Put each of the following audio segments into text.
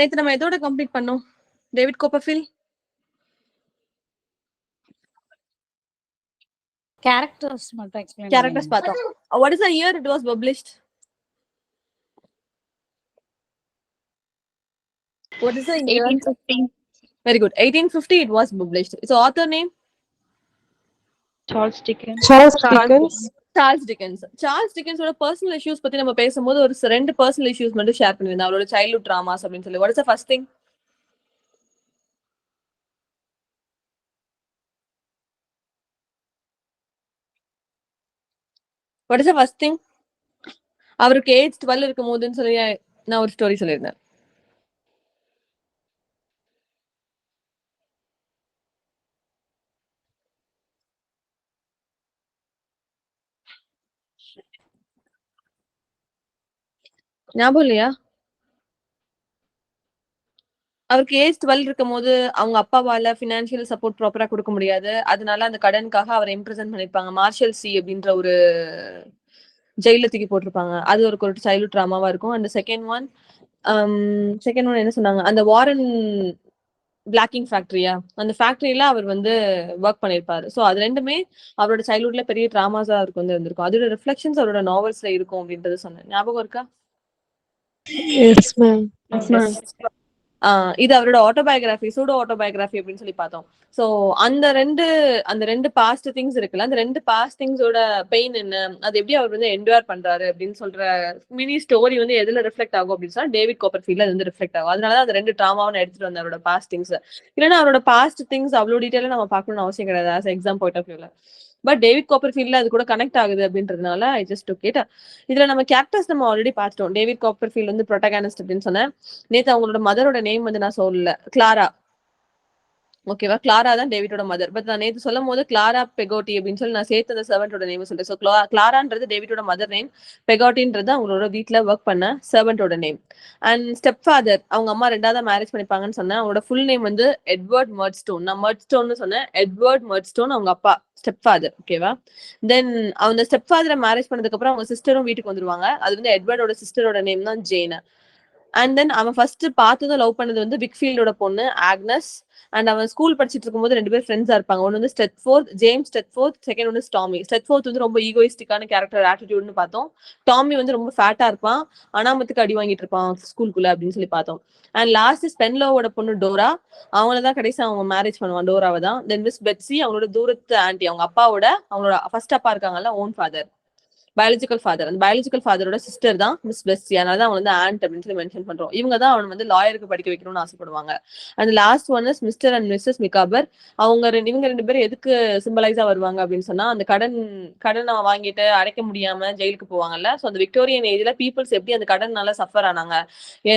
நேத்து நம்ம எதோட கம்ப்ளீட் பண்ணோம்? டேவிட் கோப்பர்ஃபீல்ட் கேரக்டர்ஸ் மட்டும் எக்ஸ்பிளைன் கேரக்டர்ஸ் பார்த்தோம். What is the year it was published? What is the year? 1850. Very good. 1850 it was published. So author name? Charles Dickens. Charles Dickens. Charles Dickens ஓட personal issues பத்தி நம்ம பேசும்போது ஒரு ரெண்டு personal issues மட்டும் share பண்ணிருந்தேன். அவரோட childhood dramas அப்படின்னு சொல்லி. What is the first thing? What is the first thing? அவருக்கு ஏஜ் 12 இருக்கும் போதுன்னு சொல்லி நான் ஒரு ஸ்டோரி சொல்லியிருந்தேன். ஞாபகம் இல்லையா? அவருக்கு ஏஜ் 12 இருக்கும் போது அவங்க அப்பாவால பினான்சியல் சப்போர்ட் ப்ராப்பரா கொடுக்க முடியாது. அதனால அந்த கடனுக்காக அவரை இம்ப்ரிசன் பண்ணிருப்பாங்க. மார்ஷல் சி அப்படின்ற ஒரு ஜெயில தூக்கி போட்டிருப்பாங்க. அது ஒரு சைல்ட்ஹுட் ட்ராமாவா இருக்கும். அந்த செகண்ட் ஒன் என்ன சொன்னாங்க, அந்த வாரன் பிளாக்கிங் ஃபேக்டரியா, அந்த ஃபேக்டரியில அவர் வந்து ஒர்க் பண்ணிருப்பாரு. ஸோ அது ரெண்டுமே அவரோட சைல்ட்ஹுட்ல பெரிய ட்ராமாஸா அவருக்கு வந்து இருந்திருக்கும். அதோட ரிஃப்ளெக்ஷன்ஸ் அவரோட நாவல்ஸ்ல இருக்கும் அப்படின்றது சொன்னேன். ஞாபகம் இருக்கா? Yes ma'am. இது அவரோட ஆட்டோபயோகிராஃபி, சூடோ ஆட்டோபயோகிராஃபி அப்படின்னு சொல்லி பார்த்தோம். ஸோ அந்த ரெண்டு பாஸ்ட் திங்ஸ் இருக்குல்ல, அந்த ரெண்டு பாஸ்ட் திங்ஸோட பெயின் என்ன, அது எப்படி அவர் வந்து என்ஜாய் பண்றாரு அப்படின்னு சொல்ற மினி ஸ்டோரி வந்து எதுல ரிஃப்ளெக்ட் ஆகும் அப்படின்னு சொன்னா டேவிட் கோப்பர்ஃபீல்ட்ல அது வந்து ரிஃப்ளெக்ட் ஆகும். அதனால அந்த ரெண்டு ட்ராமாவும் எடுத்துட்டு வந்த அவரோட பாஸ்ட் திங்ஸ். இல்லைன்னா அவரோட பாஸ்ட் திங்ஸ் அவ்வளோ டீட்டெயிலா நம்ம பார்க்கணும்னு அவசியம் கிடையாது ஆஸ் எக்ஸாம் பாயிண்ட் ஆஃப் வியூல. பட் டேவிட் கோப்பர்ஃபீல்ட்ல அது கூட கனெக்ட் ஆகுது அப்படின்றதுனால ஐ ஜஸ்ட் டுக் இட். இதுல நம்ம கேரக்டர்ஸ் நம்ம ஆல்ரெடி பார்த்துட்டோம். டேவிட் கோப்பர்ஃபீல்ட் வந்து ப்ரோட்டகானிஸ்ட் அப்படின்னு சொன்னேன். நேத்து அவங்களோட மதரோட நேம் வந்து நான் சொல்லல, கிளாரா. ஓகேவா? கிளாரா தான் டேவிட்டோட மதர். பட் நான் நேத்து சொல்லும் போது கிளாரா பெகோட்டி அப்படின்னு சொல்லி நான் சேர்த்து அந்த சர்வெண்டோட நேம் சொல்லிட்டேன். ஸோ கிளாரான்றது டேவிட்டோட மதர் நேம், பெகோட்டின்றது அவங்களோட வீட்டுல ஒர்க் பண்ண சர்வெண்டோட நேம். அண்ட் ஸ்டெப் ஃபாதர், அவங்க அம்மா ரெண்டாவது மேரேஜ் பண்ணிப்பாங்கன்னு சொன்னேன். அவங்களோட ஃபுல் நேம் வந்து எட்வர்ட் மர்ட்ஸ்டோன். நான் மர்ட்ஸ்டோன்னு சொன்னேன், எட்வர்ட் மர்ட்ஸ்டோன் அவங்க அப்பா ஸ்டெப் ஃபாதர். ஓகேவா? தென் அவங்க ஸ்டெப் ஃபாதரை மேரேஜ் பண்ணதுக்கு அப்புறம் அவங்க சிஸ்டரும் வீட்டுக்கு வந்துருவாங்க. அது வந்து எட்வர்டோட சிஸ்டரோட நேம் தான் ஜேன். அண்ட் தென் அவன் ஃபர்ஸ்ட் பார்த்ததும் லவ் பண்ணது வந்து விக்ஃபீல்டோட பொண்ணு ஆக்னஸ். அண்ட் அவன் ஸ்கூல் படிச்சுட்டு இருக்கும்போது ரெண்டு பேர் ஃப்ரெண்ட்ஸா இருப்பாங்க. ஒன்னு வந்து ஸ்டெட்ஃபோர்த், ஜேம்ஸ் ஸ்டெட்ஃபோர்த். செகண்ட் வந்து டாமி. ஸ்டெட்ஃபோர்த் வந்து ரொம்ப ஈகோயிஸ்டிக்கான கேரக்டர் ஆட்டிடியூட்னு பார்த்தோம். டாமி வந்து ரொம்ப ஃபேட்டா இருப்பான், அனாமத்துக்கு அடி வாங்கிட்டு இருப்பான் ஸ்கூலுக்குள்ள அப்படின்னு சொல்லி பார்த்தோம். அண்ட் லாஸ்ட் ஸ்பென்லோவோட பொண்ணு டோரா, அவங்கள தான் கடைசி அவங்க மேரேஜ் பண்ணுவான், டோராவை தான். தென் மிஸ் பெட்ஸி, அவங்களோட தூரத்து ஆண்டி, அவங்க அப்பாவோட அவங்களோட ஃபர்ஸ்ட் அப்பா இருக்காங்கல்ல, ஓன் ஃபாதர், பயாலஜிக்கல் ஃபாதர். அந்த பயாலஜிக்கல் ஃபாதரோட சிஸ்டர் தான் மிஸ் பெஸ்டி. அதனால தான் அவங்க வந்து ஆண்ட் அப்படின்னு சொல்லி மென்ஷன் பண்றோம். இவங்க தான் அவன் வந்து லாயருக்கு படிக்க வைக்கணும்னு ஆசைப்படுவாங்க. And last one is mister and missus Micawber. இவங்க ரெண்டு பேரும் எதுக்கு சிம்பலைஸா வருவாங்க அப்படின்னு சொன்னா, அந்த கடனை வாங்கிட்டு அடைக்க முடியாம ஜெயிலுக்கு போவாங்கல்ல. ஸோ அந்த விக்டோரியன் ஏஜ்ல பீப்புள்ஸ் எப்படி அந்த கடனால சஃபர் ஆனாங்க,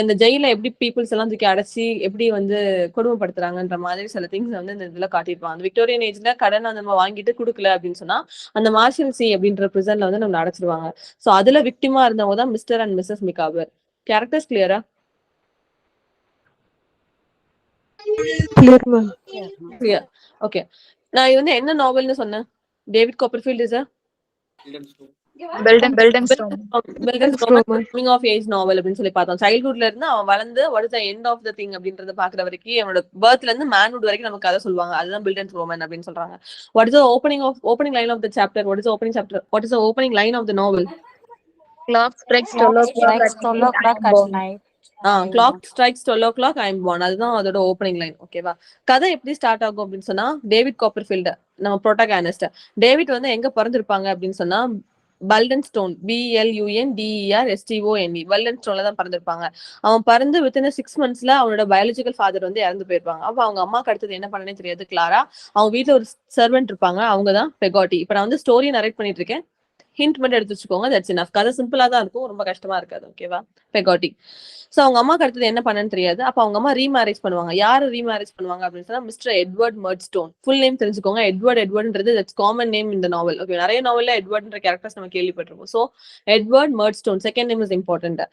இந்த ஜெயில எப்படி பீப்புள்ஸ் எல்லாம் தூக்கி அடைச்சி எப்படி வந்து கொடுமைப்படுத்துறாங்கன்ற மாதிரி சில திங்ஸ் வந்து இந்த இதுல காட்டியிருப்பாங்க. அந்த விக்டோரியன் ஏஜ்ல கடன் நம்ம வாங்கிட்டு கொடுக்கல அப்படின்னு சொன்னா அந்த மார்ஷல் சி அப்படின்ற பிரிசன்ல வந்து நம்ம அடைச்சிருவாங்க. சோ அதுல விக்டிமா இருந்தவங்க தான் mister and missus Micawber. Characters கிளியரா? கிளியர். ஓகே. நான் இது வந்து என்ன நாவல்னு சொன்னேன்? David Copperfield is coming of age novel அப்படின்னு சொல்லி பார்த்தோம். சைல்ட்ஹுட்ல இருந்து அவன் வளர்ந்து what is the end of the thing அப்படின்றத பாக்குற வரைக்கும் அவனோட பர்த்ல இருந்து மேன்ஹுட் வரைக்கும் நமக்கு கதை சொல்லுவாங்க. அதுதான் பில்ட் அண்ட் ரோமன் அப்படின்னு சொல்றாங்க. What is the opening line of the chapter? What is the opening chapter? What is the opening line of the novel? Clock strikes 12 o'clock at night. Clock strikes 12 o'clock I am born. அதுதான் அதோட opening line. ஓகேவா? கதை எப்படி start ஆகும் அப்படின்னு சொன்னா, David Copperfield நம்ம protagonist. David வந்து எங்க பிறந்திருப்பாங்க அப்படின்னு சொன்னா பல்டன் ஸ்டோன், BLUNDERSTONE, பல்டன் ஸ்டோன்ல தான் பிறந்திருப்பாங்க. அவன் பிறந்து வித்தின் 6 months அவனோட பயாலஜிக்கல் ஃபாதர் வந்து இறந்து போயிருப்பாங்க. அப்ப அவங்க அம்மாக்கு அடுத்தது என்ன பண்ணனே தெரியாது கிளாரா. அவங்க வீட்டுல ஒரு சர்வெண்ட் இருப்பாங்க, அவங்கதான் பெகாட்டி. இப்ப நான் வந்து ஸ்டோரி நரேட் பண்ணிட்டு இருக்கேன், ஹிண்ட் மட்டும் எடுத்து வச்சுக்கோங்க. That's enough. கதை சிம்பிளா தான் இருக்கும், ரொம்ப கஷ்டமா இருக்காது. ஓகேவா? பெகாட்டி. சோ அவங்க அம்மாக்கு அடுத்தது என்ன பண்ணன்னு தெரியாது. அப்ப அவங்க அம்மா ரீமேரேஜ் பண்ணுவாங்க. யாரு ரீமேரேஜ் பண்ணுவாங்க அப்படின்னு சொன்னா மிஸ்டர் எட்வர்ட் மர்ட்ஸ்டோன். ஃபுல் நேம் தெரிஞ்சுக்கோங்க. எட்வர்ட்ன்றது தட்ஸ் காமன் நேம் இந்த நாவல். ஓகே, நிறைய நாவல்ல எட்வர்ட்ன்ற கேரக்டர்ஸ் நம்ம கேள்விப்பட்டிருக்கோம். So Edward Murdstone, second name is important.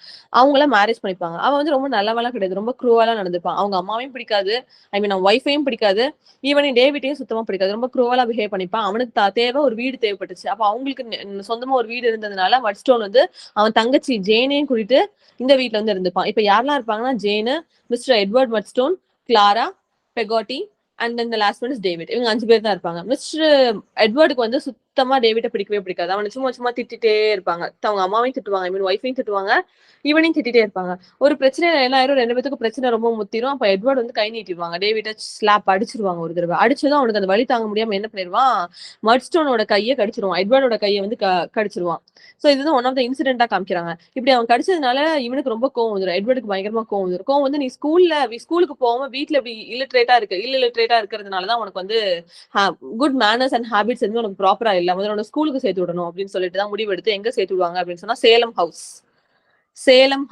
அவங்கள மேரேஜ் பண்ணிப்பாங்க. அவன் வந்து ரொம்ப நல்லவெல்லாம் கிடையாது, ரொம்ப க்ரூவலா நடந்துப்பான். அவங்க அம்மாவையும் பிடிக்காது, அவங்க ஒய்ஃபையும் பிடிக்காது, ஈவன் டேவிட்டையும் சுத்தமா பிடிக்காது. ரொம்ப க்ரூவலா பிஹேவ் பண்ணிப்பான். அவனுக்கு தேவை ஒரு வீடு தேவைப்பட்டுச்சு. அப்ப அவங்களுக்கு சொந்தமா ஒரு வீடு இருந்ததுனால மட்ஸ்டோன் வந்து அவன் தங்கச்சி ஜேனையும் கூட்டிட்டு இந்த வீட்டுல வந்து இருந்துப்பான். இப்ப யாரெல்லாம் இருப்பாங்கன்னா Jane, mister Edward Murdstone, Clara, Peggotty and then the last one is David. இவங்க 5 பேர் தான் இருப்பாங்க. மிஸ்டர் எட்வர்டுக்கு வந்து சுத்தமா டேவிட்டை பிடிக்கவே பிடிக்காது. அவனை சும்மா திட்டிட்டே இருப்பாங்க. அவங்க அம்மாவையும் திட்டுவாங்க, ஐ மீன் ஒய்ஃபையும் திட்டுவாங்க, இவனையும் திட்டிட்டே இருப்பாங்க. ஒரு பிரச்சனை என்ன ஆயிரும், 2 பேத்துக்கும் பிரச்சனை ரொம்ப முத்திரும். அப்ப எட்வர்ட் வந்து கை நீட்டிடுவாங்க, டேவிட்டை ஸ்லாப் அடிச்சிருவாங்க ஒரு தடவை. அடிச்சதும் அவனுக்கு அந்த வலி தாங்க முடியாம என்ன பண்ணிடுவான், மட்ஸ்டோனோட கையை கடிச்சிருவான், எட்வர்டோட கையை வந்து கடிச்சிருவான். சோ இதுதான் ஒன் ஆஃப் த இன்சிடென்டா காமிக்கிறாங்க. இப்படி அவன் கடிச்சதுனால இவனுக்கு ரொம்ப கோவம் வந்துடும், எட்வர்டுக்கு பயங்கரமா கோவம் வந்துடும். கோவம் வந்து நீ ஸ்கூலுக்கு போகாம வீட்டுல இப்படி இல்லிட்ரேட்டா இருக்கிறதுனாலதான் உனக்கு வந்து குட் மேனர்ஸ் அண்ட் ஹேபிட்ஸ் எதுவும் உனக்கு ப்ராப்பரா இல்ல, முதல்ல உனக்கு ஸ்கூலுக்கு சேர்த்து விடணும் அப்படின்னு சொல்லிட்டு தான் முடிவெடுத்து எங்க சேர்த்து விடுவாங்க அப்படின்னு சொன்னா Salem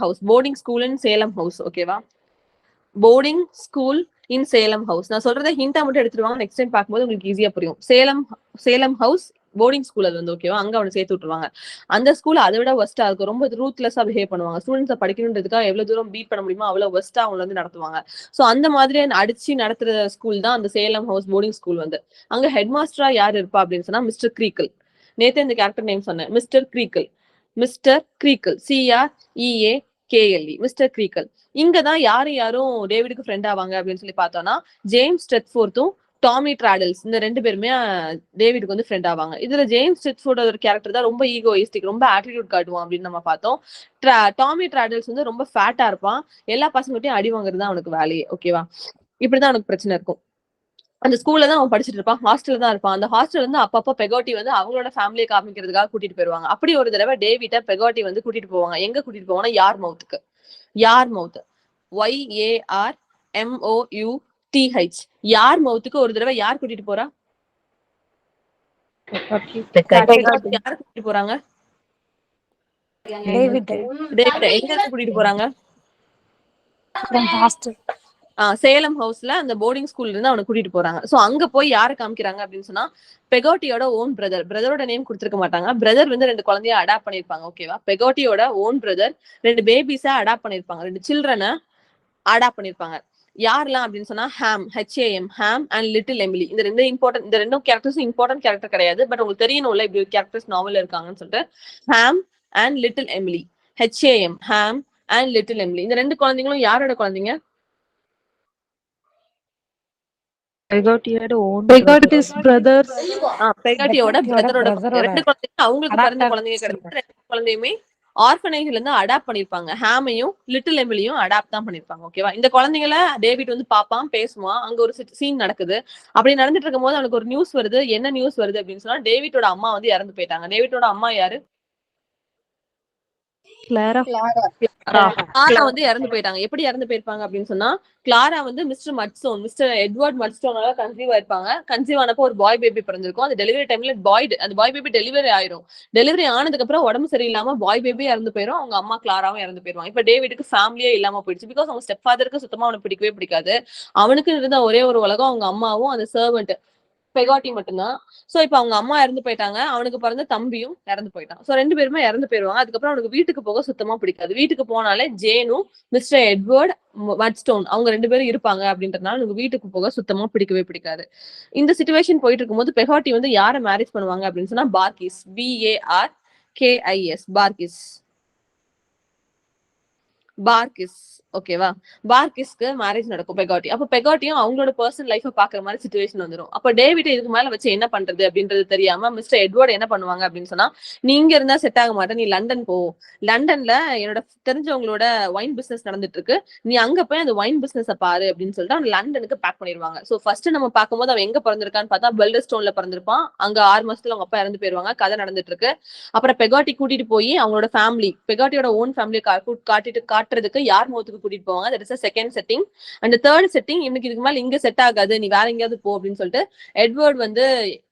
House boarding school in Salem House. ஓகேவா, boarding school in Salem House. நான் சொல்றதை ஹிண்டா மட்டும் எடுத்துருவாங்க, நெக்ஸ்ட் டைம் பார்க்கும்போது உங்களுக்கு ஈஸியா புரியும். சேலம் ஹவுஸ் போர்டிங் ஸ்கூல் அது வந்து. ஓகேவா, அங்க அவனை சேர்த்து விட்டுருவாங்க. அந்த ஸ்கூல் அதை விட ஒஸ்டா இருக்கும், ரொம்ப ரூத்லெஸ்ஸா பிஹேவ் பண்ணுவாங்க. ஸ்டூடெண்ட்ஸை படிக்கணுன்றதுக்காக எவ்வளவு தூரம் பீட் பண்ண முடியுமோ அவ்வளவு ஒஸ்டா அவங்க வந்து நடத்துவாங்க. சோ அந்த மாதிரி அடிச்சு நடத்துற ஸ்கூல் தான் அந்த சேலம் ஹவுஸ் போர்டிங் ஸ்கூல் வந்து. அங்க ஹெட் மாஸ்டரா யார் இருப்பா அப்படின்னு சொன்னா மிஸ்டர் கிரீக்கல். நேத்தே இந்த கேரக்டர் நேம் சொன்னேன், மிஸ்டர் கிரீக்கல், CREAKLE, மிஸ்டர் கிரீக்கல். இங்கதான் யாரும் டேவிடுக்கு ஃப்ரெண்ட் ஆவாங்க அப்படின்னு சொல்லி பார்த்தோம்னா ஜேம்ஸ் ஸ்ட்ரெட்ஃபோர்த்தும் டாமி டிராடல்ஸ், இந்த 2 பேருமே டேவிடுக்கு வந்து ஃப்ரெண்ட் ஆவாங்க. இதுல ஜேம்ஸ் ஸ்ட்ரெட்ஃபோர்ட் ஒரு கேரக்டர் தான் ரொம்ப ஈகோயிஸ்டிக், ரொம்ப ஆட்டிடியூட் காட்டுவான் அப்படின்னு நம்ம பார்த்தோம். டாமி டிராடல்ஸ் வந்து ரொம்ப ஃபேட்டா இருப்பான், எல்லா பசங்கள்ட்டையும் அடி வாங்குறது தான் அவனுக்கு வேலையே. ஓகேவா, இப்படிதான் அவனுக்கு பிரச்சனை இருக்கும். அந்த ஸ்கூல்ல தான் அவன் படிச்சுட்டு இருப்பான், ஹாஸ்டல்ல தான் இருப்பான். அந்த ஹாஸ்டல் வந்து அப்பப்போ பெகாட்டி வந்து அவங்களோட ஃபேமிலியை காமிக்கிறதுக்காக கூட்டிட்டு போயிருவாங்க. அப்படி ஒரு தடவை டேவிட்ட பெகாட்டி வந்து கூட்டிட்டு போவாங்க. எங்க கூட்டிட்டு போவாங்கன்னா யார்மவுத்துக்கு. யார்மவுத், YARMOUTH, யார்மவுத்துக்கு ஒரு தடவை யார் கூட்டிட்டு போறா? யார கூட்டிட்டு போறாங்க? டேவிட் எங்க கூட்டிட்டு போறாங்க? ஹாஸ்டல். சேலம் ஹவுஸ்ல அந்த போர்டிங் ஸ்கூல்ல இருந்து அவனை கூட்டிட்டு போறாங்க. சோ அங்க போய் யாரை காமிக்கிறாங்க அப்படின்னு சொன்னா பெகாட்டியோட ஓன் பிரதரோட நேம் கொடுத்திருக்க மாட்டாங்க. பிரதர் வந்து 2 குழந்தைய அடாப்ட் பண்ணிருப்பாங்க. ஓகேவா, பெகாட்டியோட ஓன் பிரதர் 2 பேபிஸா அடாப்ட் பண்ணிருப்பாங்க, 2 சில்ட்ரனை அடாப்ட் பண்ணிருப்பாங்க. யாரெல்லாம் அப்படின்னு சொன்னா HAM அண்ட் லிட்டில் எமிலி. இந்த 2 கேரக்டர்ஸும் இம்பார்ட்டன்ட் கேரக்டர் கிடையாது, பட் உங்களுக்கு தெரியணும்ல இப்படி ஒரு கேரக்டர்ஸ் நாவல்ல இருக்காங்கன்னு சொல்லிட்டு. Ham and little Emily, Ham and little Emily. இந்த 2 குழந்தைங்களும் யாரோட குழந்தைங்க? பெகாட்டியோட ஓன் Peggotty's brothers. பெகாட்டியோட பிரதரோட brother-ஓட 2 குழந்தைங்க அவங்களுக்கு பிறந்த adopted குழந்தைங்க கிடையாது. 2 குழந்தையுமே ஆர்ஃபனேஜ்ல இருந்து அடாப்ட் பண்ணிருப்பாங்க. ஹாமையும் லிட்டில் எமிலியும் அடாப்ட் தான் பண்ணிருப்பாங்க. ஓகேவா, இந்த குழந்தைங்களை டேவிட் வந்து பாப்பான், பேசுவான். அங்க ஒரு சீன் நடக்குது. அப்படி நடந்துட்டு இருக்கும் போது அவனுக்கு ஒரு நியூஸ் வருது. என்ன நியூஸ் வருது அப்படின்னு சொன்னா டேவிட்டோட அம்மா வந்து இறந்து போயிட்டாங்க. டேவிட்டோட அம்மா யாரு? Clara. கிளாரா வந்து இறந்து போயிட்டாங்க. எப்படி இறந்து போயிருப்பாங்க அப்படின்னு சொன்னா கிளாரா வந்து மிஸ்டர் எட்வர்ட் மட்ஸ்டோனால கன்சீவ் ஆயிருப்பாங்க. கன்சீவ் ஆனப்போ ஒரு பாய் பேபி பிறந்திருக்கும். அந்த டெலிவரி டைம்ல அந்த பாய் பேபி டெலிவரி ஆயிரும். டெலிவரி ஆனதுக்கு அப்புறம் உடம்பு சரியில்லாம பாய் பேபி இறந்து போயிரும். அவங்க அம்மா கிளாராவும் இறந்து போயிருவாங்க. இப்ப டேவிடுக்கு ஃபேமிலியே இல்லாம போயிடுச்சு. பிகாஸ் அவங்க ஸ்டெப் ஃபாதருக்கு சுத்தமா அவனுக்கு பிடிக்கவே பிடிக்காது. அவனுக்கு இருந்த ஒரே ஒரு உலகம் அவங்க அம்மாவும் அந்த சர்வெண்ட் பெகாட்டி மட்டும்தான். சோ இப்ப அவங்க அம்மா இறந்து போயிட்டாங்க, அவனுக்கு பிறந்த தம்பியும் இறந்து போயிட்டான். சோ 2 பேருமே இறந்து போயிருவாங்க. அதுக்கப்புறம் அவனுக்கு வீட்டுக்கு போக சுத்தமா பிடிக்காது. வீட்டுக்கு போனாலே ஜேனும் மிஸ்டர் எட்வர்ட் மட்ஸ்டோன் அவங்க 2 பேரும் இருப்பாங்க அப்படின்றதுனால அவனுக்கு வீட்டுக்கு போக சுத்தமா பிடிக்கவே பிடிக்காது. இந்த சிச்சுவேஷன் போயிட்டு இருக்கும்போது பெகாட்டி வந்து யாரை மேரேஜ் பண்ணுவாங்க அப்படின்னு சொன்னா பார்கிஸ், BARKIS, பார்கிஸ். ஓகேவா, பார்கிஸ்க்கு மேரேஜ் நடக்கும் பெகாட்டி. அப்ப பெகாட்டியும் அவங்களோட பர்சனல் லைஃபை பாக்குற மாதிரி சிச்சுவேஷன் வந்துடும். அப்ப டேவிட் இதுக்கு மேல வச்சு என்ன பண்றது அப்படின்றது தெரியாம மிஸ்டர் எட்வர்ட் என்ன பண்ணுவாங்க அப்படின்னு சொன்னா நீ இங்க இருந்தா செட் ஆக மாட்டேன், நீ லண்டன் போ. லண்டன்ல என்னோட தெரிஞ்சவங்களோட ஒயின் பிசினஸ் நடந்துட்டு இருக்கு, நீ அங்க போய் அந்த ஒயின் பிசினஸ் பாரு அப்படின்னு சொல்லிட்டு அவன் லண்டனுக்கு பேக் பண்ணிடுவாங்க. சோ ஃபர்ஸ்ட் நம்ம பார்க்கும்போது அவன் எங்க பிறந்திருக்கான்னு பார்த்தா பெல்டர்ஸ்டோன்ல பிறந்திருப்பான். அங்க 6 மாசத்துல அவங்க அப்பா இறந்து போயிருவாங்க. கதை நடந்துட்டு இருக்கு. அப்புறம் பெகாட்டி கூட்டிட்டு போய் அவங்களோட ஃபேமிலி, பெகாட்டியோட ஓன் ஃபேமிலி காட்டுறதுக்கு யார்மவுத்துக்கு கூட்டிட்டு போவாங்க. That is a second setting. and the third setting இவனுக்கு இதுக்கு மேல இங்க செட் ஆகாது, நீ வேற எங்கயாவது போ அப்படின்னு சொல்லிட்டு எட்வர்ட் வந்து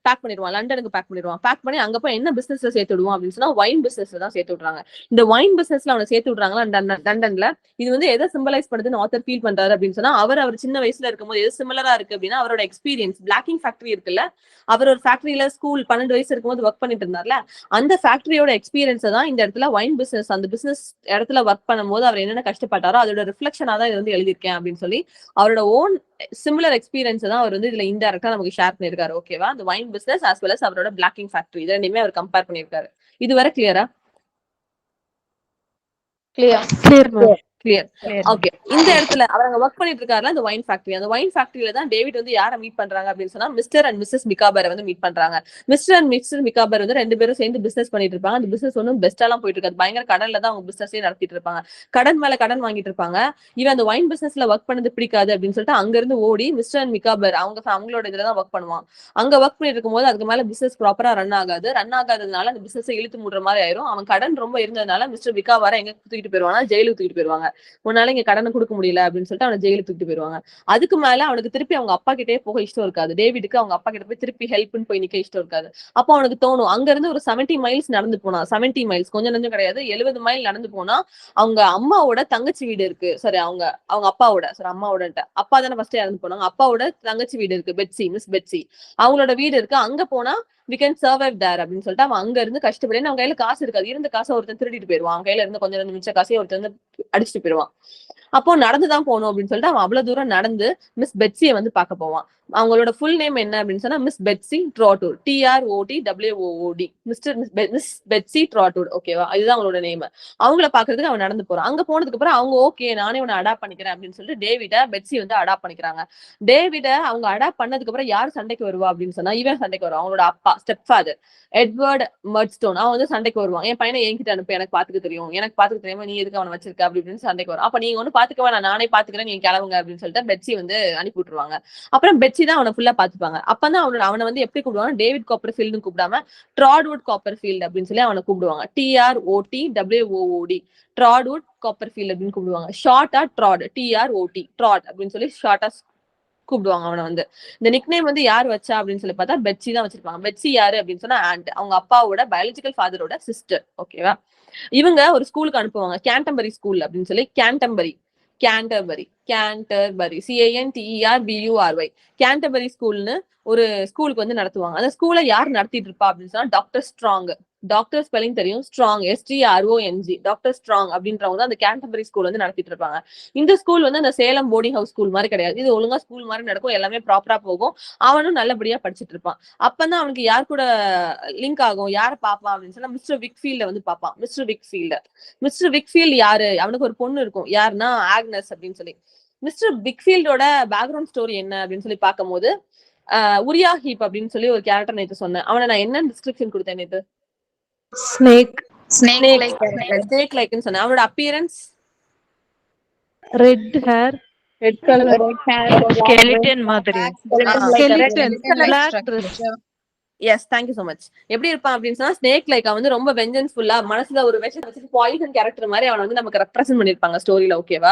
பேக் பண்ணிடுவான், லண்டனுக்கு பேக் பண்ணிடுவான். பேக் பண்ணி அங்க போய் என்ன பிசினஸ்ல சேர்த்து விடுவான் அப்படின்னு சொன்னா வைன் பிசினஸ்ல தான் சேர்த்து விடுறாங்க. இந்த வைன் பிசினஸ்ல அவனை சேர்த்து விடுறாங்களா லண்டன்ல. இது வந்து எதை சிம்பலைஸ் பண்ணுதுன்னு ஆத்தர் ஃபீல் பண்றாரு அப்படின்னு சொன்னா அவர் சின்ன வயசுல இருக்கும்போது எது சிமிலரா இருக்கு அப்படின்னா அவரோட எக்ஸ்பீரியன்ஸ். பிளாக்கிங் ஃபேக்டரி இருக்குல்ல, அவர் ஒரு ஃபேக்டரியில ஸ்கூல் 12 வயசு இருக்கும்போது ஒர்க் பண்ணிட்டு இருந்தார்ல, அந்த ஃபேக்டரியோட எக்ஸ்பீரியன்ஸ் தான் இந்த இடத்துல வைன் பிசினஸ், அந்த பிசினஸ் இடத்துல ஒர்க் பண்ணும்போது அவர் என்னென்ன கஷ்டப்பட்டாரோ அதோட ரிஃப்ளெக்ஷனா தான் இது வந்து எழுதியிருக்கேன் அப்படின்னு சொல்லி அவரோட ஓன் சிமிலர் எக்ஸ்பீரியன்ஸ் தான் அவர் வந்து இதுல இன்டைரக்டா நமக்கு ஷேர் பண்ணிருக்காரு. ஓகேவா, அந்த wine business as well as அவரோட பிளாக்கிங் ஃபேக்டரி, இதை ரெண்டுமே அவர் கம்பேர் பண்ணிருக்காரு. இதுவரை கிளியரா? Clear. Clear, ma'am. Clear. Okay, இந்த இடத்துல அவங்க ஒர்க் பண்ணிட்டு இருக்காருல அந்த வைன் ஃபேக்டரி. அந்த வைன் ஃபேக்டரியில தான் டேவிட் வந்து யாரை மீட் பண்றாங்க அப்படின்னு சொன்னா மிஸ்டர் அண்ட் மிஸ்ஸஸ் மிகாபரை வந்து மீட் பண்றாங்க. மிஸ்டர் அண்ட் மிஸ்ஸஸ் மிகாபர் வந்து 2 பேரும் சேர்ந்து பிசினஸ் பண்ணிட்டு இருப்பாங்க. அந்த பிசினஸ் ஒன்றும் பெஸ்டாலாம் போயிட்டு இருக்காது. பயங்கர கடன்ல தான் அவங்க பிசினஸே நடத்திட்டு இருப்பாங்க. கடன் மேல கடன் வாங்கிட்டு இருப்பாங்க. இவன் அந்த வைன் பிசினஸ்ல ஒர்க் பண்ணது பிடிக்காது அப்படின்னு சொல்லிட்டு அங்க இருந்து ஓடி மிஸ்டர் அண்ட் மிகாபர் அவங்களோட இதுல தான் ஒர்க் பண்ணுவான். அங்க ஒர்க் பண்ணிட்டு இருக்கும்போது அதுக்கு மேல பிசினஸ் ப்ராப்பரா ரன் ஆகாததுனால அந்த பிசினஸ் இழுத்து மூடுற மாதிரி ஆயிரும். அவன் கடன் ரொம்ப இருந்ததுனால மிஸ்டர் மிகாபரை எங்க தூக்கிட்டு போயிருவாங்க, ஜெயிலுக்கு தூக்கிட்டு போயிருவாங்க. உன்னால இங்க கடனை கொடுக்க முடியல அப்படின்னு சொல்லிட்டு அவனை ஜெயிலுக்கு தூக்கிட்டு போயிருவாங்க. அதுக்கு மேல அவனுக்கு திருப்பி அவங்க அப்பா கிட்டே போக இஷ்டம் இருக்காது. டேவிடுக்கு அவங்க அப்பா கிட்ட போய் திருப்பி ஹெல்ப்னு போய் நிக்க இஷ்டம் இருக்காது. அப்போ அவனுக்கு தோணும் அங்க இருந்து ஒரு 70 மைல்ஸ் நடந்து போனா, 70 மைல்ஸ் கொஞ்சம் நெஞ்சம் கிடையாது, 70 மைல் நடந்து போனா அவங்க அம்மாவோட தங்கச்சி வீடு இருக்கு. சரி, அவங்க அப்பாவோட அம்மாவோட அப்பா தானே ஃபர்ஸ்ட் இறந்து போனாங்க. அப்பாவோட தங்கச்சி வீடு இருக்கு, பெட்சி, மிஸ் பெட்சி. அவங்களோட வீடு இருக்கு. அங்க போனா we can survive there அப்படின்னு சொல்லிட்டு அவன் அங்க இருந்து கஷ்டப்படி அவங்க கையில காசு இருக்காது. இருந்த காசை ஒருத்தன் திருடிட்டு போயிருவான். அவன் கையில இருந்து கொஞ்சம் மிச்ச காசையும் ஒருத்தன் வந்து அடிச்சுட்டு போயிருவான். அப்போ நடந்துதான் போகணும் அப்படின்னு சொல்லிட்டு அவன் அவ்வளவு தூரம் நடந்து மிஸ் பெட்சியை வந்து பார்க்க போவான். அவங்களோட ஃபுல் நேம் என்ன அப்படின்னு சொன்னா Miss Betsey Trotwood, TROTWOOD, Miss Betsey Trotwood. ஓகேவா, இதுதான் அவங்களோட நேம். அவங்கள பாக்குறதுக்கு அவன் நடந்து போறான். அங்க போனதுக்கு அப்புறம் அவங்க ஓகே நானே உன்னை அடாப்ட் பண்ணிக்கிறேன் அப்படின்னு சொல்லிட்டு டேவிட பெட்சி வந்து அடாப்ட் பண்ணிக்கிறாங்க. டேவிட அவங்க அடாப்ட் பண்ணதுக்கு அப்புறம் யார் சண்டைக்கு வருவா அப்படின்னு சொன்னா இவன் சண்டைக்கு வருவான். அவங்களோட அப்பா, ஸ்டெப் ஃபாதர் எட்வர்ட் மர்ட்ஸ்டோன், அவன் வந்து சண்டைக்கு வருவான். என் பையனை என்கிட்ட அனுப்பு, எனக்கு பாத்துக்க தெரியாம நீ எதுக்கு அவனை வச்சிருக்க அப்படி அப்படின்னு சண்டைக்கு வரும். அப்ப நீங்க ஒண்ணு பாத்துக்கவா, நானே பாத்துக்கிறேன், நீங்க கிளவுங்க அப்படின்னு சொல்லிட்டு பெட்சி வந்து அனுப்பி விட்டுருவாங்க. அப்புறம் பெட்சி தான் அவனை ஃபுல்லா பாத்துப்பாங்க. அப்பதான் அவனை வந்து எப்படி கூப்பிடுவாங்க, டேவிட் காப்பர்ஃபீல்ட்னு கூப்பிடாம ட்ராட்வுட் காப்பர்ஃபீல்ட் அப்படின்னு சொல்லி அவனை கூப்பிடுவாங்க. TROTWOOD, ட்ராட்வுட் காப்பர்ஃபீல்ட் அப்படின்னு கூப்பிடுவாங்க. ஷார்ட்டா ட்ராட், TROT, ட்ராட் அப்படின்னு சொல்லி ஷார்ட்டா கூப்பிடுவாங்க அவனை வந்து. இந்த நிக் நேம் வந்து யார் வச்சா அப்படின்னு சொல்லி பார்த்தா பெட்சி தான் வச்சிருப்பாங்க. பெட்சி யாரு அப்படின்னு சொன்னா ஆண்ட், அவங்க அப்பாவோட பயாலஜிக்கல் ஃபாதரோட சிஸ்டர். ஓகேவா, இவங்க ஒரு ஸ்கூலுக்கு அனுப்புவாங்க, கேண்டம்பரி ஸ்கூல் அப்படின்னு சொல்லி. கேண்டம்பரி CANTERBURY கேண்டம்பரி ஸ்கூல்னு ஒரு ஸ்கூலுக்கு வந்து நடத்துவாங்க. அந்த ஸ்கூலை யார் நடத்திட்டு இருப்பா அப்படின்னு சொன்னா டாக்டர் ஸ்ட்ராங். டாக்டர் ஸ்பெல்லிங் தெரியும், ஸ்ட்ராங், STRONG, டாக்டர் ஸ்ட்ராங் அப்படின்றவங்க தான் அந்த கேண்டம்பரி ஸ்கூல் வந்து நடத்திட்டு இருப்பாங்க. இந்த ஸ்கூல் வந்து அந்த சேலம் போர்டிங் ஹவுஸ் ஸ்கூல் மாதிரி கிடையாது. இது ஒழுங்கா ஸ்கூல் மாதிரி நடக்கும், எல்லாமே ப்ராப்பரா போகும். அவனும் நல்லபடியா படிச்சுட்டு இருப்பான். அப்பதான் அவனுக்கு யார் கூட லிங்க் ஆகும், யாரை பார்ப்பான் அப்படின்னு சொன்னா மிஸ்டர் விக்ஃபீல்ட வந்து பார்ப்பான். மிஸ்டர் விக்ஃபீல்ட் யாரு, அவனுக்கு ஒரு பொண்ணு இருக்கும், யாருன்னா ஆக்னஸ் அப்படின்னு சொல்லி. மிஸ்டர் விக்ஃபீல்டோட பேக்ரவுண்ட் ஸ்டோரி என்ன அப்படின்னு சொல்லி பார்க்கும்போது உரியா ஹீப் அப்படின்னு சொல்லி ஒரு கேரக்டர் நேத்து சொன்னேன். அவனை நான் என்ன டிஸ்கிரிப்ஷன் கொடுத்தேன் நேத்து? Snake. Snake like ன்னு சொன்னேன். அவனோட appearance Red hair. Red color. Skeleton மாதிரி. Skeleton. Black dress. Yes, thank you so much. எப்படி இருப்பான் அப்படின்னு சொன்னா ஸ்னேக் லைக் வந்து ரொம்ப வெஞ்சன்ஸ்ஃபுல்லா மனசுல ஒரு விஷயம் வச்சு பாய்சன் கேரக்டர் மாதிரி அவனை வந்து நமக்கு ரெப்ரசென்ட் பண்ணிருப்பாங்க ஸ்டோரியில. ஓகேவா,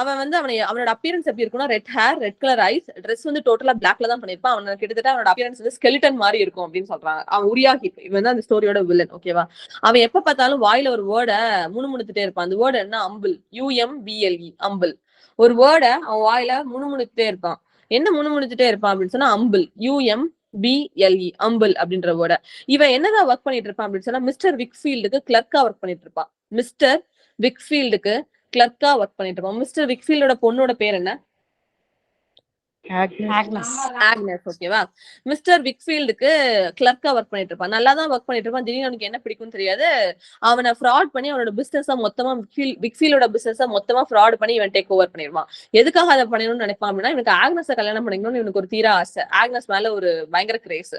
அவன் வந்து அவனோட அப்பியரன்ஸ் எப்படி இருக்கும்னா red hair, red colour eyes, dress வந்து டோட்டலா பிளாக்ல தான் பண்ணிருப்பான். அவன் கிட்டத்தட்ட அவனோட அப்பியரன்ஸ் வந்து ஸ்கெலிட்டன் மாதிரி இருக்கும் அப்படின்னு சொல்றாங்க. அவன் உரியா ஹீப், இவன் தான் அந்த ஸ்டோரியோட வில்லன். ஓகேவா, அவன் எப்ப பார்த்தாலும் வாயில ஒரு வேர்டை முணுமுணுத்துட்டே இருப்பான். அந்த வேர்டு என்ன, அம்பிள், UMBLE, அம்பிள். ஒரு வேர்டை அவன் வாயில முணுமுணுத்துட்டே இருப்பான். என்ன முணுமுணுத்துட்டே இருப்பான் அப்படின்னு சொன்னா அம்பிள், UMBLE, அம்பிள் அப்படின்ற வேர்ட. இவன் என்னதான் ஒர்க் பண்ணிட்டு இருப்பான் அப்படின்னு சொன்னா மிஸ்டர் விக்ஃபீல்டுக்கு கிளர்க்கா ஒர்க் பண்ணிட்டு இருப்பான். மிஸ்டர் விக்ஃபீல்டோட பொண்ணோட பேர் என்ன, ஆக்னஸ். ஓகேவா, மிஸ்டர் விக்ஃபீல்டுக்கு கிளர்க்கா ஒர்க் பண்ணிட்டு இருப்பான். நல்லா தான் ஒர்க் பண்ணிட்டு இருப்பான். திடீர்னு அவனுக்கு என்ன பிடிக்கும்னு தெரியாது, அவனை ஃப்ராட் பண்ணி அவனோட பிசினஸா மொத்தமா விக்ஃபீல்டோட பிசினஸா மொத்தமா ஃப்ராட் பண்ணி இவன் டேக் ஓவர் பண்ணிடுவான். எதுக்காக அதை பண்ணணும்னு நினைப்பான் அப்படின்னா இவனுக்கு ஆக்னஸை கல்யாணம் பண்ணிக்கணும்னு இவனுக்கு ஒரு தீரா ஆசை. ஆக்னஸ் மேல ஒரு பயங்கர கிரேஸ்.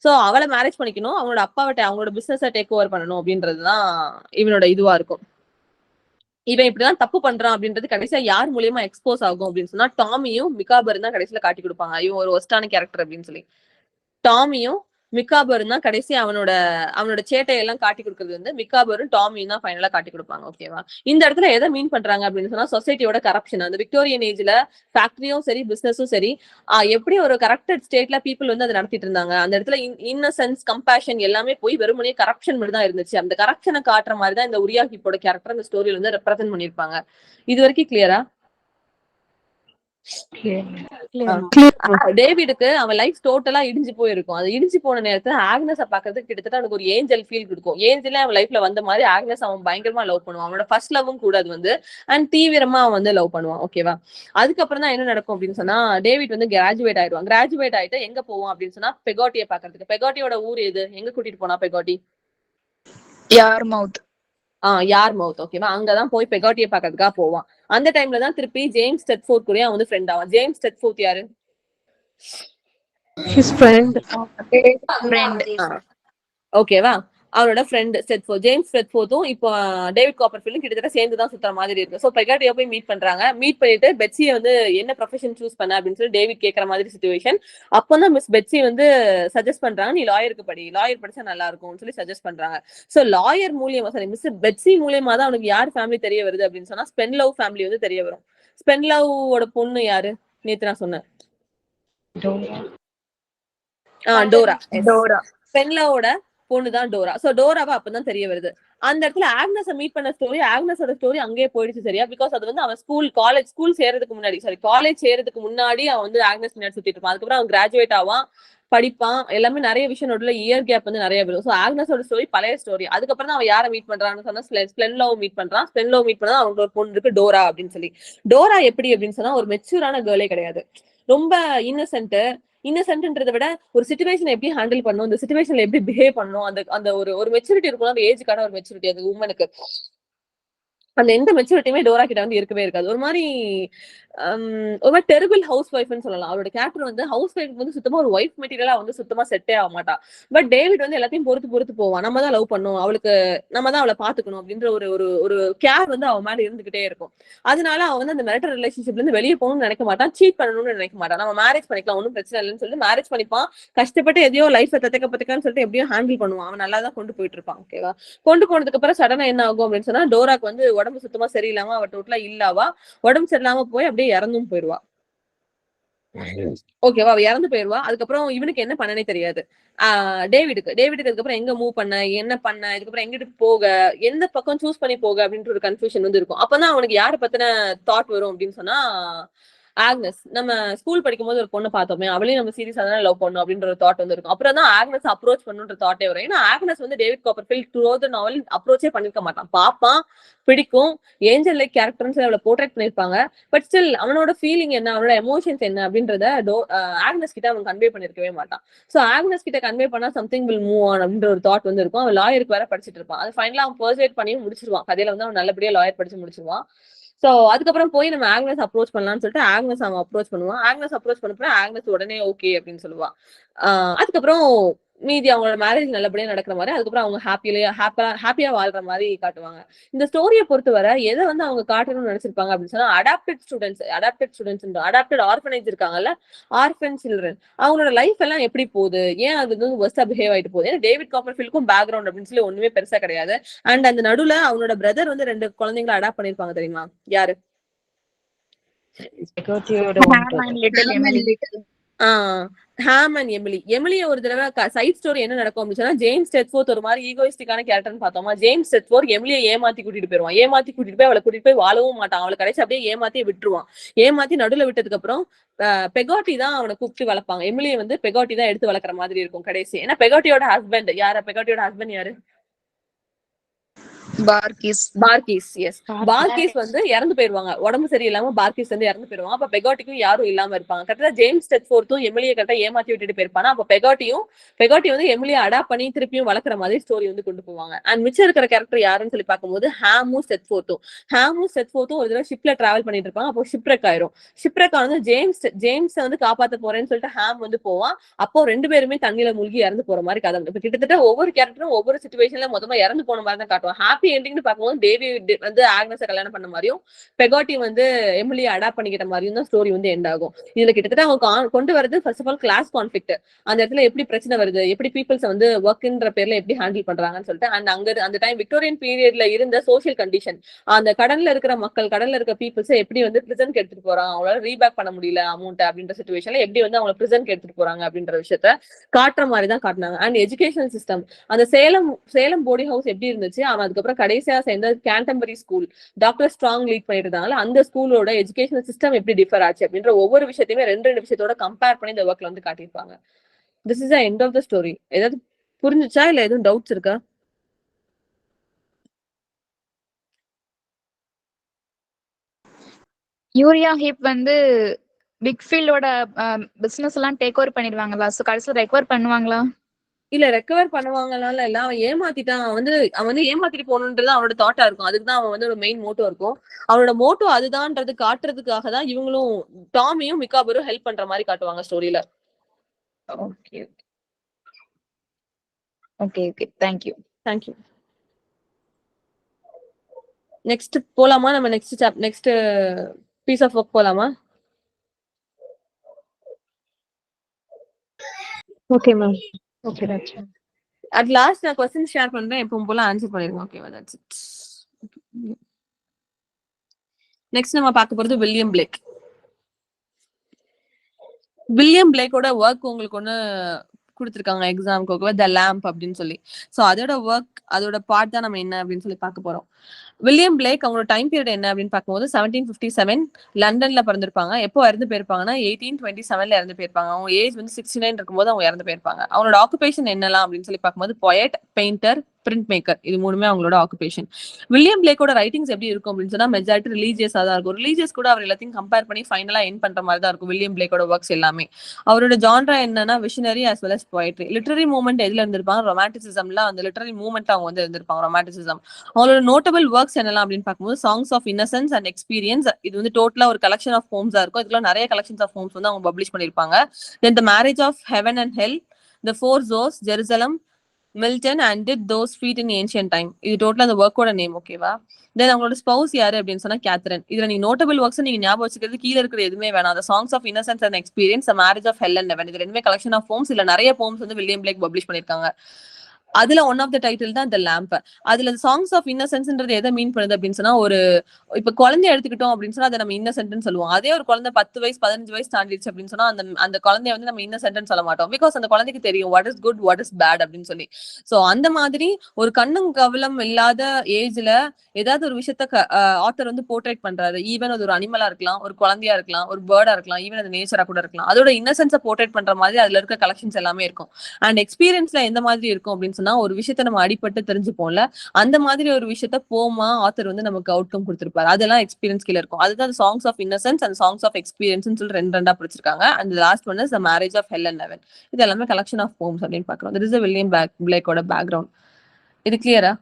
சோ அவளை மேரேஜ் பண்ணிக்கணும், அவனோட அப்பாவட்ட அவங்களோட பிசினஸை டேக் ஓவர் பண்ணணும் அப்படின்றதுதான் இவனோட இதுவா இருக்கும். இவன் இப்படிதான் தப்பு பண்றான் அப்படின்றது கடைசியா யார் மூலியமா எக்ஸ்போஸ் ஆகும் அப்படின்னு சொன்னா டாமியும் மிகாபரும் தான் கடைசியில காட்டி கொடுப்பாங்க. இவன் ஒரு ஒஸ்டான கேரக்டர் அப்படின்னு சொல்லி. டாமியும் மிகாபரும் தான் கடைசி அவனோட சேட்டையெல்லாம் காட்டி கொடுக்கறது வந்து மிகாபரும் டாமியும் தான் ஃபைனலா காட்டி கொடுப்பாங்க. ஓகேவா, இந்த இடத்துல எதை மீன் பண்றாங்க அப்படின்னு சொன்னா சொசைட்டியோட கரப்ஷன். அந்த விக்டோரியன் ஏஜ்ல ஃபேக்டரியும் சரி பிசினஸும் சரி எப்படி ஒரு கரப்டட் ஸ்டேட்ல பீப்புள் வந்து அதை நடத்திட்டு இருந்தாங்க. அந்த இடத்துல இன்னசென்ஸ், கம்பேஷன் எல்லாமே போய் வெறுமனே கரப்ஷன் மட்டும் தான் இருந்துச்சு. அந்த கரப்ஷனை காட்டுற மாதிரி தான் இந்த உரியா ஹீப்போட கேரக்டர் அந்த ஸ்டோரியில வந்து ரெப்ரசென்ட் பண்ணிருப்பாங்க. இது வரைக்கும் கிளியரா? டேவிடுக்கு அவன் லைஃப் டோட்டலா இடிஞ்சு போயிருக்கும். அது இடிஞ்சு போன நேரத்துல ஆக்னஸை பாக்குறதுக்கு கிட்டத்தட்ட அவனுக்கு ஒரு ஏஞ்சல் ஃபீல் கொடுக்கும். ஏஞ்சலே அவன் லைஃப்ல வந்த மாதிரி ஆக்னஸ் அவன் பயங்கரமா லவ் பண்ணுவான். அவனோட ஃபர்ஸ்ட் லவ்வும் கூட அது வந்து அண்ட் தீவிரமா அவன் வந்து லவ் பண்ணுவான். ஓகேவா, அதுக்கப்புறம் தான் என்ன நடக்கும் அப்படின்னு சொன்னா டேவிட் வந்து கிராஜுவேட் ஆயிடுவான். கிராஜுவேட் ஆயிட்டு எங்க போவான் அப்படின்னு சொன்னா பெகாட்டியை பாக்குறதுக்கு. பெகாட்டியோட ஊர் எது, எங்க கூட்டிட்டு போனா பெகாட்டி? யார் மவுத். யார் மவுத். ஓகேவா? அங்கதான் போய் பெகாட்டியை பாக்கிறதுக்காக போவான். அந்த டைம்ல தான் திருப்பி ஜேம்ஸ் ஸ்டெட்ஃபோர்ட் கூட அவன் வந்து ஃப்ரெண்ட் ஆவான். ஜேம்ஸ் ஸ்டெட்ஃபோர்ட் யாரு? His friend. ஃப்ரெண்ட். ஓகேவா? அவரோட ஃப்ரெண்ட் ஸ்டெட்ஃபோர்ட். ஜேம்ஸ் ஸ்டெட்ஃபோர்டும் இப்போ டேவிட் காப்பர்ஃபீல்டும் கிட்டத்தட்ட சேர்ந்து தான் சுத்துற மாதிரி இருக்கு. ஸோ பெகாட்டியா போய் மீட் பண்றாங்க. மீட் பண்ணிட்டு பெட்ஸியை வந்து என்ன ப்ரொஃபஷன் சூஸ் பண்ண அப்படின்னு சொல்லி டேவிட் கேட்கற மாதிரி சுச்சுவேஷன். அப்போதான் மிஸ் பெட்ஸி வந்து சஜஸ்ட் பண்றாங்க, நீ லாயருக்கு படி, லாயர் படிச்சா நல்லா இருக்கும்னு சொல்லி சஜஸ்ட் பண்றாங்க. ஸோ லாயர் மூலியமா சாரி மிஸ் பெட்ஸி மூலியமா தான் அவனுக்கு யார் ஃபேமிலி தெரிய வருது அப்படின்னு சொன்னா ஸ்பென்லவ் ஃபேமிலி வந்து தெரிய வரும். ஸ்பென்லவோட பொண்ணு யாரு? நேத்து நான் சொன்னேன், டோரா. டோரா. ஸ்பென்லவோட பொண்ணுதான் டோரா. சோ டோராவை அப்பதான் தெரிய வருது. அந்த இடத்துல ஆக்னஸ மீட் பண்ண ஸ்டோரி, ஆக்னஸோட ஸ்டோரி அங்கேயே போயிடுச்சு சரியா. பிகாஸ் அது வந்து அவன் ஸ்கூல் சேர்றதுக்கு முன்னாடி, காலேஜ் சேர்றதுக்கு முன்னாடி அவன் வந்து ஆக்னஸ் முன்னாடி சுத்திட்டு இருப்பான். அதுக்கப்புறம் அவன் கிராஜுவேட் ஆவான், படிப்பான், எல்லாமே நிறைய விஷயம் நடுவில் இயர் கேப் வந்து நிறைய வரும். ஸோ ஆக்னஸோட ஸ்டோரி பழைய ஸ்டோரி. அதுக்கப்புறம் தான் அவன் யாரை மீட் பண்றான்னு சொன்னா ஸ்பென்லவ் மீட் பண்றான். ஸ்பென்லவ் மீட் பண்ணா அவனோட ஒரு பொண்ணு இருக்கு டோரா அப்படின்னு சொல்லி. டோரா எப்படி அப்படின்னு சொன்னா ஒரு மெச்சூரான கேர்ளே கிடையாது, ரொம்ப இன்னசென்ட்ன்றதை விட ஒரு சிச்சுவேஷன் எப்படி ஹேண்டில் பண்ணும், இந்த சிச்சுவேஷன்ல எப்படி பிஹேவ் பண்ணும், அந்த அந்த ஒரு மெச்சூரிட்டி இருக்கும். அந்த ஏஜுக்கான ஒரு மெச்சூரிட்டி அது உமனுக்கு. அந்த எந்த மெச்சூரிட்டியுமே டோரா கிட்ட வந்து இருக்கவே இருக்காது. ஒரு மாதிரி டெரிபிள் ஹவுஸ் ஒய்ஃப்னு சொல்லலாம். அவரோட கேரக்டர் வந்து ஹவுஸ் ஒய்ஃப் வந்து சுத்தமா ஒரு ஒய்ஃப் மெட்டீரியலா வந்து சுத்தமா செட்டே ஆக மாட்டா. பட் டேவிட் வந்து எல்லாத்தையும் பொறுத்து போவான். நம்ம தான் லவ் பண்ணும், அவளுக்கு நம்ம தான் அவளை பாத்துக்கணும் அப்படின்ற ஒரு கேர் வந்து அவன் மேல இருந்துகிட்டே இருக்கும். அதனால அவன் வந்து அந்த மெரிட்டல் ரிலேஷன்ஷிப்ல இருந்து வெளியே போகணும்னு நினைக்க மாட்டான், சீட் பண்ணணும்னு நினைக்க மாட்டான். நம்ம மேரேஜ் பண்ணிக்கலாம், ஒன்றும் பிரச்சனை இல்லைன்னு சொல்லிட்டு மேரேஜ் பண்ணிப்பான். கஷ்டப்பட்டு எதையோ லைஃப் பத்திக்கான்னு சொல்லிட்டு எப்படியோ ஹேண்டில் பண்ணுவான். அவன் நல்லா தான் கொண்டு போயிட்டு இருப்பான். ஓகேவா? கொண்டு போனதுக்கு அப்புறம் சடனா என்ன ஆகும் அப்படின்னு சொன்னா டோராக்கு வந்து உடம்பு சுத்தமா சரியில்லாம அவ டோட்டலா இல்லாவா, உடம்பு சரியில்லாம போய் அப்படியே இறந்தும் போயிடுவா. ஓகேவா? அவ இறந்து போயிடுவா. அதுக்கப்புறம் இவனுக்கு என்ன பண்ணனே தெரியாது. டேவிடுக்கு அதுக்கப்புறம் எங்க மூவ் பண்ண, என்ன பண்ண, இதுக்கப்புறம் எங்கிட்டு போக, எந்த பக்கம் சூஸ் பண்ணி போக அப்படின்ற ஒரு கன்ஃபியூஷன் வந்து இருக்கும். அப்பதான் அவனுக்கு யாரை பத்தின தாட் வரும் அப்படின்னு சொன்னா ஆக்னஸ். நம்ம ஸ்கூல் படிக்கும் போது ஒரு பொண்ணு பார்த்தோமே, அவளையும் நம்ம சீரியஸா தான் லவ் பண்ணும் அப்படின்ற ஒரு தாட் வந்து இருக்கும். அப்புறம் தான் ஆக்னஸ் அப்ரோச் பண்ணுன்ற தாட்டே வரும். ஏன்னா ஆக்னஸ் வந்து டேவிட் காப்பர்ஃபீல்ட் த்ரூ தி நாவல் அப்ரோச்சே பண்ணிருக்க மாட்டான். பாப்பான், பிடிக்கும், ஏஞ்சல் லைக் கேரக்டர்ஸ் அவளை போர்ட்ரேட் பண்ணிருப்பாங்க. பட் ஸ்டில் அவனோட ஃபீலிங் என்ன, அவனோட எமோஷன்ஸ் என்ன அப்படின்றத ஆக்னஸ் கிட்ட அவன் கன்வே பண்ணிருக்கவே மாட்டான். சோ ஆக்னஸ் கிட்ட கன்வே பண்ணா சம்திங் வில் மூவ் ஆன் அப்படின்ற ஒரு தாட் வந்து இருக்கும். அவன் லாயருக்கு வேற படிச்சுட்டு இருப்பான். அது ஃபைனலா அவன் பர்சுவேட் பண்ணி முடிச்சிருவான். கதையில வந்து அவன் நல்லபடியா லாயர் படிச்சு முடிச்சிருவான். சோ அதுக்கப்புறம் போய் நம்ம ஆக்னஸ் அப்ரோச் பண்ணலாம்னு சொல்லிட்டு ஆக்னஸ் அவன் அப்ரோச் பண்ணுவான். ஆக்னஸ் அப்ரோச் பண்ணப்ப ஆக்னஸ் உடனே ஓகே அப்படின்னு சொல்லுவான். அதுக்கப்புறம் மீதி அவங்களோட மேரேஜ் நல்லபடியா நடக்கிற மாதிரி, அதுக்கப்புறம் அவங்க ஹாப்பியா வாழ்ற மாதிரி காட்டுவாங்க. இந்த ஸ்டோரியை பொறுத்தவரை எதை வந்து அவங்க காட்டணும்னு நினைச்சிருப்பாங்க அப்படின்னு சொன்னா அடாப்டட் ஆர்ஃபனேஜ் இருக்காங்கல்ல, ஆர்ஃபன் சில்ட்ரன், அவங்களோட லைஃப் எல்லாம் எப்படி போகுது, ஏன் அது வந்து ஒர்ஸ்டா பிஹேவ் ஆயிட்டு போகுது. ஏன்னா டேவிட் காப்பர்ஃபீல்டுக்கும் பேக்ரவுண்ட் அப்படின்னு சொல்லி ஒண்ணுமே பெருசா கிடையாது. அண்ட் அந்த நடுவுல அவனோட பிரதர் வந்து 2 குழந்தைங்களை அடாப்ட் பண்ணிருப்பாங்க தெரியுமா? யாரு? ஹாம் அண்ட் எமிலி. எமிலியை ஒரு தடவை சைட் ஸ்டோரி என்ன நடக்கும் அப்படின்னு சொன்னா, ஜேம்ஸ் ஸ்டெட்ஃபோர்ட் ஒரு மாதிரி ஈகோயிஸ்டிக்கான கேரக்டர்னு பார்த்தோமா, ஜேம்ஸ் ஸ்டெட்ஃபோர்ட் எமிலியை ஏமாத்தி கூட்டிட்டு போயிருவான். ஏமாத்தி கூட்டிட்டு போய் அவளை கூட்டிட்டு போய் வாழவும் மாட்டான். அவளை கடைசி அப்படியே ஏமாத்தியே விட்டுருவான். ஏமாத்தி நடுவில் விட்டதுக்கு அப்புறம் பெகாட்டி தான் அவனை கூப்பிட்டு வளர்ப்பாங்க. எமிலியை வந்து பெகாட்டி தான் எடுத்து வளர்க்குற மாதிரி இருக்கும் கடைசி. ஏன்னா பெகாட்டியோட ஹஸ்பண்ட் யாரு? பெகாட்டியோட ஹஸ்பண்ட் யாரு? பார்கீஸ். எஸ், பார்கீஸ் வந்து இறந்து போயிருவாங்க. உடம்பு சரியில்லாம பார்கீஸ் வந்து இறந்து போயிருவாங்க. அப்ப பெகாட்டிக்கும் யாரும் இல்லாம இருப்பாங்க. கரெக்டா ஜேம்ஸ் ஸ்டெட்ஃபோர்டும் எமிலியை கரெக்டா ஏமாத்தி விட்டுட்டு போயிருப்பானா. அப்ப பெகாட்டி வந்து எமிலியை அடாப்ட் பண்ணி திருப்பியும் வளர்க்குற மாதிரி ஸ்டோரி வந்து கொண்டு போவாங்க. அண்ட் மிச்சம் இருக்கிற கேரக்டர் யாருன்னு சொல்லி பார்க்கும்போது ஹாமும் ஸ்டெட்ஃபோர்டும் ஒரு தடவை ஷிப்ல டிராவல் பண்ணிட்டு இருப்பாங்க. அப்போ ஷிப்ரெக் ஆயிரும். ஷிப்ரெக் வந்து ஜேம்ஸ் வந்து காப்பாத்த போறேன்னு சொல்லிட்டு ஹாம் வந்து போவான். அப்போ 2 பேருமே தண்ணியில மூழ்கி இறந்து போற மாதிரி கதை. இப்ப கிட்டத்தட்ட ஒவ்வொரு கேரக்டரும் ஒவ்வொரு சிச்சுவேஷன்ல மொத்தமா இறந்து போன மாதிரி தான் காட்டுவான். ஹாப்பி எண்டிங்னு பார்க்கும்போது டேவிட் வந்து ஆக்னஸை கல்யாணம் பண்ண மாதிரியும், பெகாட்டி வந்து எமிலியை அடாப்ட் பண்ணிக்கிட்ட மாதிரியும் தான் ஸ்டோரி வந்து எண்ட் ஆகும். இதுல கிட்டத்தட்ட அவங்க கொண்டு வரது first of all class conflict. அந்த இடத்துல எப்படி பிரச்சனை வருது, எப்படி பீப்புள்ஸ் வந்து ஒர்க்ன்ற பேர்ல எப்படி ஹேண்டில் பண்றாங்கன்னு சொல்லிட்டு, அண்ட் அங்க அந்த டைம் விக்டோரியன் பீரியட்ல இருந்த சோசியல் கண்டிஷன், அந்த கடல்ல இருக்கிற மக்கள், கடல்ல இருக்க பீப்புள்ஸ் எப்படி வந்து பிரிசனுக்கு எடுத்துட்டு போறாங்க, அவங்களால ரீபேக் பண்ண முடியல அமௌண்ட் அப்படின்ற சிச்சுவேஷன்ல எப்படி வந்து அவங்க பிரிசனுக்கு எடுத்துட்டு போறாங்க அப்படின்ற விஷயத்த காட்டுற மாதிரி தான் காட்டினாங்க. அண்ட் எஜுகேஷன் சிஸ்டம், அந்த சேலம் போர்டிங் ஹவுஸ் எப்படி இருந்துச்சு, அவன் அதுக்கப்புறம் கடைசியா சேர்ந்த கேண்டம்பரி ஸ்கூல் டாக்டர் ஸ்ட்ராங் லீட் பண்ணிட்டு இருந்தாங்க, அந்த ஸ்கூலோட எஜுகேஷனல் சிஸ்டம் எப்படி டிஃபர் ஆச்சு அப்படின்ற ஒவ்வொரு விஷயத்தையுமே 2 விஷயத்தோட கம்பேர் பண்ணி இந்த ஒர்க்ல வந்து காட்டியிருப்பாங்க. This is the end of the story. ஏதாவது புரிஞ்சுச்சா இல்ல எதுவும் டவுட்ஸ் இருக்கா? யூரியா ஹீப் வந்து பிக் ஃபீல்டோட பிசினஸ் எல்லாம் டேக் ஓவர் பண்ணிடுவாங்களா? சோ கடைசில ரெக்கவர் பண்ணுவாங்களா? இல்ல ரெக்கவர் பண்ணுவாங்கனால இல்ல, அவன் ஏமாத்திட்டான். அவன் வந்து ஏமாத்திட்டு போகணுன்றது அவனோட தாட்டா இருக்கும். அதுக்குதான் அவன் வந்து ஒரு மெயின் மோட்டோ இருக்கும். அவனோட மோட்டோ அதுதான்ன்றது காட்டுறதுக்காக தான் இவங்களும் டாமியும் மிகாபரும் ஹெல்ப் பண்ற மாதிரி காட்டுவாங்க ஸ்டோரியில. Okay okay okay thank you. Thank you. Next போலாமா? நம்ம நெக்ஸ்ட் பீஸ் ஆஃப் ஒர்க் போலாமா? Okay ma'am. Okay Raj. At last நான் क्वेश्चन ஷேர் பண்றேன். எப்பவும் போல ஆன்சர் பண்ணிருங்க. ஓகேவா? That's it. நெக்ஸ்ட் நம்ம பார்க்க போறது வில்லியம் பிளேக். வில்லியம் பிளேக்கோட ஒர்க் உங்களுக்கு ஒண்ணு கொடுத்துருக்காங்க எக்ஸாம்க்கு. ஓகேவா? த லேம்ப் அப்படின்னு சொல்லி. ஸோ அதோட ஒர்க், அதோட பார்ட் தான் நம்ம என்ன அப்படின்னு சொல்லி பார்க்க போறோம். வில்லியம் பிளேக் அவங்களோட டைம் பீரியட் என்ன அப்படின்னு பார்க்கும்போது 1757 லண்டன்ல பிறந்திருப்பாங்க. எப்போ இறந்து போயிருப்பாங்கன்னா 1827 இறந்து போயிருப்பாங்க. அவங்க ஏஜ் வந்து 69 இருக்கும்போது அவங்க இறந்து போயிருப்பாங்க. அவங்களோட ஆக்குபேஷன் என்னலாம் அப்படின்னு சொல்லி பார்க்கும்போது பொயட், பெயிண்டர், பிரிண்ட் மேக்கர், இது மூணுமே அவங்களோட ஆக்குபேஷன். வில்லியம் பிளேக்கோட ரைட்டிங்ஸ் எப்படி இருக்கும் அப்படின்னு சொன்னா மெஜாரிட்டி ரிலீஜியஸா தான் இருக்கும். ரிலீஜியஸ் கூட அவர் எல்லாத்தையும் கம்பேர் பண்ணி ஃபைனலா எண்ட் பண்ற மாதிரி தான் இருக்கும் வில்லியம் பிளேக்கோட ஒர்க்ஸ் எல்லாமே. அவரோட ஜான்ரா என்னன்னா visionary as well as poetry. Literary movement எதுல இருந்திருப்பாங்க? ரொமான்டிசிசம்ல, அந்த லிட்டரரி மூவ்மெண்ட் அவங்க வந்து இருந்திருப்பாங்க. ரொமான்டிசிசம். அவங்களோட நோட்டபிள் ஒர்க்ஸ் என்னலாம் அப்படின்னு பார்க்கும்போது songs of innocence and experience, இது வந்து டோட்டலா ஒரு கலெக்ஷன் ஆஃப் போம்ஸா இருக்கும். இதுல நிறைய கலெக்ஷன்ஸ் ஆஃப் போம்ஸ் வந்து அவங்க பப்ளிஷ் பண்ணிருப்பாங்க. Then the marriage of heaven and hell, the four Zoas, Jerusalem, Milton and did those feet in ancient time. இது டோட்டலா அந்த ஒர்க்கோட நேம். ஓகேவா? தென் அவங்களோட ஸ்பௌஸ் யாரு அப்படின்னு சொன்னா கேத்ரின். இதுல நீங்க நோட்டபிள் ஒர்க்ஸ் நீங்க ஞாபகம் வச்சுக்கிறது கீழே இருக்கிற எதுவுமே வேணாம். அந்த songs of innocence and experience, marriage of hell and heaven, இது ரெண்டுமே கலெக்ஷன் ஆஃப் போம்ஸ். இல்ல நிறைய போம்ஸ் வந்து வில்லியம் பிளேக் பப்ளிஷ் பண்ணிருக்காங்க. அதுல ஒன் ஆஃப் த டைட்டில் தான் த லேம்ப். அதுல சாங்ஸ் ஆஃப் இன்னசென்ஸ்ன்றது எதை மீன் பண்ணுது அப்படின்னு சொன்னா, ஒரு இப்ப குழந்தை எடுத்துக்கிட்டோம் அப்படின்னு சொன்னா அதை நம்ம இன்னசென்ட்னு சொல்லுவோம். அதே ஒரு குழந்தை 10 வயசு 15 வயசு தாண்டிடுச்சு அப்படின்னு சொன்னா அந்த குழந்தைய வந்து நம்ம இன்னசென்ட்னு சொல்ல மாட்டோம். பிகாஸ் அந்த குழந்தைக்கு தெரியும் what is good, what is bad அப்படின்னு சொல்லி. சோ அந்த மாதிரி ஒரு கண்ணும் கவலம் இல்லாத ஏஜ்ல ஏதாவது ஒரு விஷயத்த ஆத்தர் வந்து போர்ட்ரேட் பண்றாரு. ஈவன் அது ஒரு அனிமலா இருக்கலாம், ஒரு குழந்தையா இருக்கலாம், ஒரு பேர்டா இருக்கலாம், ஈவன் அது நேச்சரா கூட இருக்கலாம். அதோட இன்னசென்ஸை போர்ட்ரேட் பண்ற மாதிரி அதுல இருக்க கலெக்ஷன்ஸ் எல்லாமே இருக்கும். அண்ட் எக்ஸ்பீரியன்ஸ்ல எந்த மாதிரி இருக்கும் அப்படின்னு சொன்னா, ஒரு விஷயத்த நம்ம அடிபட்டு தெரிஞ்சுப்போம்ல, அந்த மாதிரி ஒரு விஷயத்த போமா ஆத்தர் வந்து நமக்கு அவுட்கம் கொடுத்திருப்பாரு. அதெல்லாம் எக்ஸ்பீரியன்ஸ் கீழ இருக்கும். அதுதான் songs of innocence and songs of experience சொல்லி ரெண்டா பிடிச்சிருக்காங்க. And last one is the marriage of hell and heaven. இது எல்லாமே கலெக்ஷன் ஆஃப் போம்ஸ் அப்படின்னு பாக்குறோம். திஸ் இஸ் வில்லியம் பிளேக்கோட பேக்ரவுண்ட். இது கிளியரா?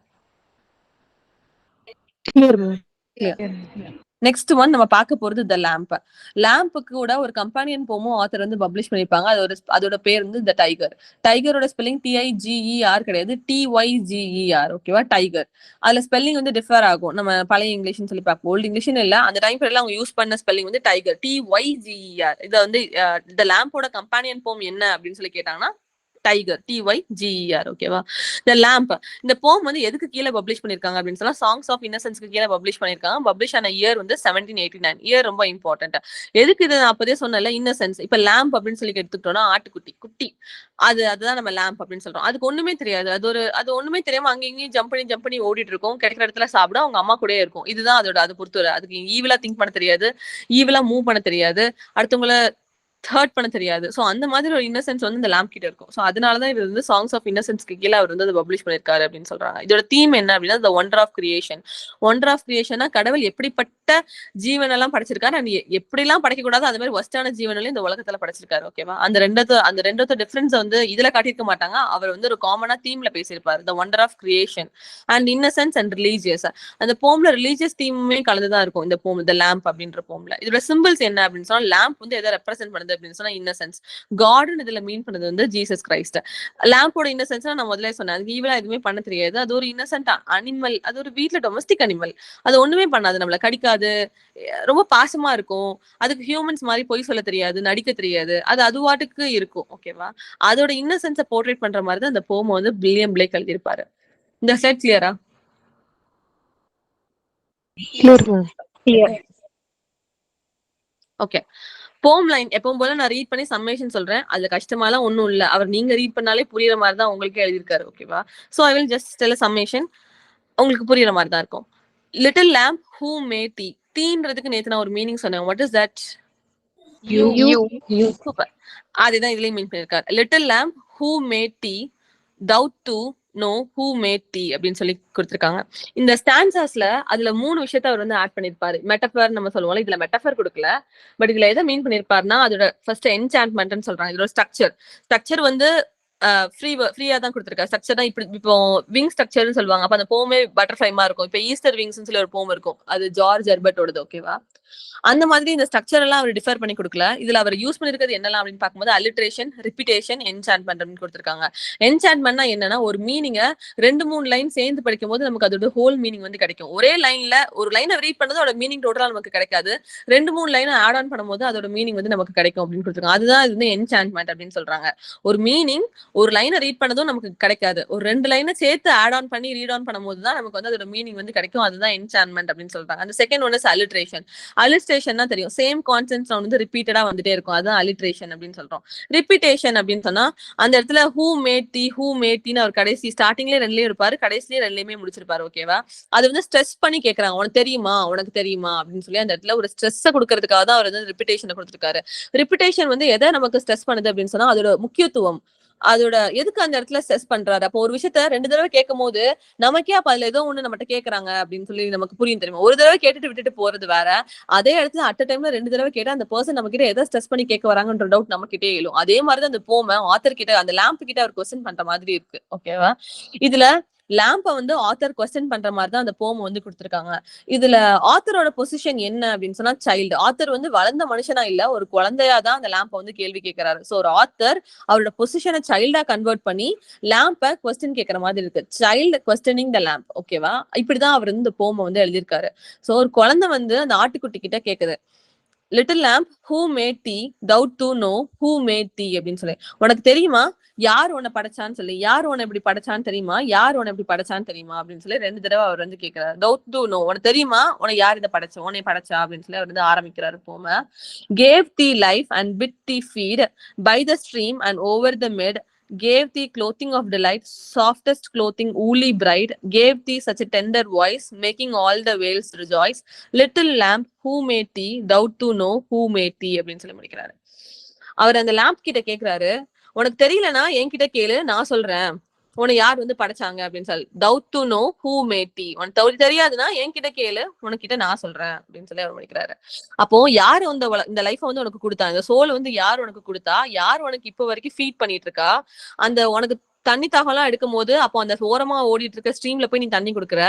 Clear ma'am. Clear. Next one நம்ம பார்க்க போறது த லேம்ப். லேம்புக்கு கூட ஒரு கம்பானியன் போமும் ஆத்தர் வந்து பப்ளிஷ் பண்ணிருப்பாங்க. அதோட பேர் வந்து த டைகர். டைகரோட ஸ்பெல்லிங் TIGER கிடையாது, TYGER. ஓகேவா? டைகர். அதுல ஸ்பெல்லிங் வந்து டிஃபர் ஆகும். நம்ம பழைய இங்கிலீஷ்னு சொல்லி பார்ப்போம், ஓல்டு இங்கிலீஷ்னு இல்ல. அந்த டைம் பீரியட்ல அவங்க யூஸ் பண்ண ஸ்பெல்லிங் வந்து டைகர், TYGER. இதை வந்து த லேம்போட கம்பானியன் போம் என்ன அப்படின்னு சொல்லி கேட்டாங்கன்னா டைகர், TYGER. ஓகேவா? த லேம்ப், இந்த போம் வந்து எதுக்கு கீழே பப்ளிஷ் பண்ணிருக்காங்க அப்படின்னு சொன்னா சாங்ஸ் ஆஃப் இன்னசென்ஸ்க்கு கீழே பப்ளிஷ் பண்ணிருக்காங்க. பப்ளிஷ் ஆன இயர் வந்து 1789. இயர் ரொம்ப இம்பார்ட்டன்ட். எதுக்கு இது? நான் அப்பதே சொன்னல இன்னசென்ஸ். இப்ப லேம்ப் அப்படின்னு சொல்லி எடுத்துக்கிட்டோம்னா ஆட்டுக்குட்டி, குட்டி, அதுதான் நம்ம லேம்ப் அப்படின்னு சொல்றோம். அதுக்கு ஒண்ணுமே தெரியாது. அது ஒண்ணுமே தெரியாம அங்க இங்கேயும் ஜம்ப் பண்ணி ஓடிட்டு இருக்கும். கிடைக்கிற இடத்துல சாப்பிட அவங்க அம்மா கூடயே இருக்கும். இதுதான் அதை பொறுத்தவரை. அதுக்கு ஈவிலா திங்க் பண்ண தெரியாது, ஈவிலா மூவ் பண்ண தெரியாது, அடுத்தவங்கள ஹர்ட் பண்ண தெரியாது. சோ அந்த மாதிரி ஒரு இன்னசென்ஸ் வந்து இந்த லேம்ப் கிட்ட இருக்கும். சோ அதனாலதான் இது வந்து சாங்ஸ் ஆஃப் இன்னசென்ஸ்க்கு கீழே அவர் வந்து அதை பப்ளிஷ் பண்ணிருக்காரு அப்படின்னு சொல்றாங்க. இதோட தீம் என்ன அப்படின்னா the wonder of creation. Wonder of கிரியேஷனா கடவுள் எப்படிப்பட்ட ஜீவன் எல்லாம் படைச்சிருக்காரு, அண்ட் எப்படி எல்லாம் படைக்க கூடாது அந்த மாதிரி ஒஸ்டான ஜீவனையும் இந்த உலகத்துல படைச்சிருக்காரு. ஓகேவா? அந்த ரெண்டத்த டிஃபரன்ஸ் வந்து இதுல காட்டியிருக்க மாட்டாங்க. அவர் வந்து ஒரு காமனா தீம்ல பேசியிருப்பாரு. The wonder of creation and innocence and religious. அந்த போம்ல ரிலீஜியஸ் தீமுமே கலந்துதான் இருக்கும் இந்த போம், த லேம்ப் அப்படின்ற போம்ல. இதோட சிம்பிள்ஸ் என்ன அப்படின்னு சொன்னா, லேம்ப் வந்து எதை ரெப்ரசென்ட் பண்ணுது அப்படின்னு சொன்னா இன்னசென்ஸ். காட்னு இதுல மீன் பண்ணது வந்து ஜீசஸ் கிரைஸ்ட். லேம்போட இன்னசென்ஸ் நான் முதல்ல சொன்னேன், அது ஈவலா எதுவுமே பண்ண தெரியாது. அது ஒரு இன்னசென்ட் அனிமல். அது ஒரு வீட்ல டொமஸ்டிக் அனிமல். அது ஒண்ணுமே பண்ணாது, நம்மள கடிக்காது, ரொம்ப பாசமா இருக்கும். அதுக்கு ஹியூமன்ஸ் மாதிரி பொய் சொல்ல தெரியாது, நடிக்க தெரியாது. அது அதுவாட்டுக்கு இருக்கும். ஓகேவா? அதோட இன்னசென்ஸை போர்ட்ரேட் பண்ற மாதிரி தான் அந்த போம் வந்து வில்லியம் பிளேக் எழுதியிருப்பாரு. இந்த ஸ்லைட் கிளியரா? Clear ma'am. கிளியர். ஓகே. போம் லைன் எப்பவும் போல நான் ரீட் பண்ணி சம்மேஷன் சொல்றேன். அதுல கஷ்டமாலாம் ஒண்ணும் இல்ல. அவர் நீங்க ரீட் பண்ணாலே புரியுற மாதிரி தான் உங்களுக்கே எழுதியிருக்காரு. ஓகேவா? So I will just tell summation. உங்களுக்கு புரியுற மாதிரி தான் இருக்கும். Little lamb who made thee. டீன்றதுக்கு நேத்து நான் ஒரு மீனிங் சொன்னேன். What is that? சூப்பர். அதுதான் இதுலயும் மீன் பண்ணிருக்காரு. Little lamb who made thee, டவுட் thou know who made thee அப்படின்னு சொல்லி கொடுத்திருக்காங்க. இந்த ஸ்டான்சாஸ்ல அதுல 3 விஷயத்த அவர் வந்து ஆட் பண்ணிருப்பாரு. மெட்டஃபர் நம்ம சொல்லுவோம்ல, இதுல மெட்டஃபர் கொடுக்கல. பட் இதுல எதை மீன் பண்ணிருப்பாருன்னா, அதோட ஃபர்ஸ்ட் என்சான்ட்மெண்ட்னு சொல்றாங்க. இதோட ஸ்ட்ரக்சர் வந்து ஃப்ரீயா தான் கொடுத்துருக்காரு. ஸ்ட்ரக்சர் தான் இப்படி இப்போ விங் ஸ்ட்ரக்சர்னு சொல்லுவாங்க. அப்ப அந்த போமே பட்டர்ஃப்ளைமா இருக்கும். இப்ப ஈஸ்டர் விங்ஸ்னு சொல்லி ஒரு போம் இருக்கும். அது ஜார்ஜ் ஹெர்பர்ட்டோடது. ஓகேவா? அந்த மாதிரி இந்த ஸ்ட்ரக்சர் எல்லாம் அவர் டிஃபர் பண்ணி கொடுக்கல. இதுல அவர் யூஸ் பண்ணிருக்கிறது என்னலாம் அப்படின்னு பார்க்கும்போது அலிட்ரேஷன், ரிப்பீட்டேஷன், என்சான்ட்மெண்ட் அப்படின்னு கொடுத்துருக்காங்க. என்சான்ட்மெண்ட்னா என்னன்னா ஒரு மீனிங்க 2-3 லைன் சேர்ந்து படிக்கும் போது நமக்கு அதோட ஹோல் மீனிங் வந்து கிடைக்கும். ஒரே லைன்ல ஒரு லைனை ரீட் பண்ணது அதோட மீனிங் டோட்டலா நமக்கு கிடைக்காது. 2-3 லைனை ஆட் ஆன் பண்ணும்போது அதோட மீனிங் வந்து நமக்கு கிடைக்கும் அப்படின்னு கொடுத்துருக்காங்க. அதுதான் இது வந்து என்சான்ட்மெண்ட் அப்படின்னு சொல்றாங்க. ஒரு மீனிங் ஒரு லைனை ரீட் பண்ணதும் நமக்கு கிடைக்காது. ஒரு 2 லைனை சேர்த்து ஆட் ஆன் பண்ணி ரீட் ஆன் பண்ணும்போது தான் நமக்கு வந்து அதோட மீனிங் வந்து கிடைக்கும். அதுதான் என்சான்ட்மெண்ட் அப்படின்னு சொல்றாங்க. அந்த செகண்ட் ஒன் இஸ் அலிட்ரேஷன். அலிட்ரேஷன்னா தெரியும், சேம் கான்செப்ட் சவுண்ட் வந்து ரிப்பீட்டடா வந்துட்டே இருக்கும். அதுதான் அலிட்ரேஷன் அப்படின்னு சொல்றோம். ரிப்பீட்டேஷன் அப்படின்னு சொன்னா அந்த இடத்துல ஹூ மேட் டீன்னு அவர் கடைசி ஸ்டார்டிங்லயே 2லயும் இருப்பாரு, கடைசிலேயே 2லயுமே முடிச்சிருப்பாரு. ஓகேவா? அது வந்து ஸ்ட்ரெஸ் பண்ணி கேக்குறாங்க, உனக்கு தெரியுமா அப்படின்னு சொல்லி அந்த இடத்துல ஒரு ஸ்ட்ரெஸ் கொடுக்கறதுக்காக தான் அவர் வந்து ரிப்பீட்டேஷனை கொடுத்திருக்காரு. ரிப்பீட்டேஷன் வந்து எதை நமக்கு ஸ்ட்ரெஸ் பண்ணுது அப்படின்னு சொன்னா அதோட முக்கியத்துவம், அதோட எதுக்கு அந்த இடத்துல ஸ்ட்ரெஸ் பண்றாரு. அப்போ ஒரு விஷயத்த 2 தடவை கேட்கும் போது நமக்கே அப்ப அதுல ஏதோ ஒண்ணு நம்மகிட்ட கேக்குறாங்க அப்படின்னு சொல்லி நமக்கு புரியும் தெரியுமா. ஒரு தடவை கேட்டுட்டு விட்டுட்டு போறது வேற, அதே இடத்துல அட் டைம்ல 2 தடவை கேட்டா அந்த பர்சன் நம்ம கிட்ட எதை ஸ்ட்ரெஸ் பண்ணி கேட்க வராங்கன்ற டவுட் நம்ம கிட்டே எழும். அதே மாதிரிதான் அந்த போம ஆத்தர் கிட்ட அந்த லேம்ப் கிட்ட அவர் கொஸ்டின் பண்ற மாதிரி இருக்கு. ஓகேவா? இதுல லேம்ப வந்து ஆத்தர் கொஸ்டின் பண்ற மாதிரி தான் அந்த போம் வந்து கொடுத்திருக்காங்க. இதுல ஆத்தரோட பொசிஷன் என்ன அப்படின்னு சொன்னா சைல்டு. ஆத்தர் வந்து வளர்ந்த மனுஷனா இல்ல, ஒரு குழந்தையா தான் அந்த லேம்ப வந்து கேள்வி கேட்கிறாரு. சோ ஒரு ஆத்தர் அவரோட பொசிஷனை சைல்டா கன்வெர்ட் பண்ணி லேம்ப கொஸ்டின் கேட்கற மாதிரி இருக்கு. Child questioning the lamb. ஓகேவா? இப்படிதான் அவர் வந்து இந்த போம வந்து எழுதியிருக்காரு. சோ ஒரு குழந்தை வந்து அந்த ஆட்டுக்குட்டி கிட்ட கேக்குது, little lamb who made thee டவுட் thou know who made thee அப்படின்னு சொல்லி, உனக்கு தெரியுமா யார் உன்னை படைச்சான்னு சொல்லி, யார் உன்னை இப்படி படைச்சான்னு தெரியுமா, யார் உன்னை இப்படி படைச்சான்னு தெரியுமா அப்படின்னு சொல்லி 2 தடவை அவர் வந்து கேட்கிறாரு. டவுட் டு நோ, உனக்கு தெரியுமா உனக்கு யார் இதை படைச்சா, உன்னை படைச்சா அப்படின்னு சொல்லி அவர் வந்து ஆரம்பிக்கிறாரு போம. Gave thee life and bid thee feed by the stream and over the mead, gave thee clothing of delight, softest clothing woolly bright, gave thee such a tender voice, making all the whales rejoice, little lamb who made thee, doubt to know who made thee அப்படின்னு சொல்லி முடிக்கிறாரு. அவர் அந்த lamp கிட்ட கேக்குறாரு, உனக்கு தெரியலனா என்கிட்ட கேளு, நான் சொல்றேன் உன்னை யார் வந்து படைச்சாங்க அப்படின்னு சொல்லி. Doubt thou know who made thee, உனக்கு தெரியாதுன்னா என்கிட்ட கேளு, உனக்கிட்ட நான் சொல்றேன் அப்படின்னு சொல்லி அவர் முடிக்கிறாரு. அப்போ யாரு வந்து இந்த லைஃப் வந்து உனக்கு கொடுத்தா, இந்த சோல் வந்து யார் உனக்கு கொடுத்தா, யார் உனக்கு இப்ப வரைக்கும் ஃபீட் பண்ணிட்டு இருக்கா, அந்த உனக்கு தண்ணி தாகம்லாம் எடுக்கும் போது அப்போ அந்த ஓரமா ஓடிட்டு இருக்க ஸ்ட்ரீம்ல போய் நீ தண்ணி கொடுக்குற.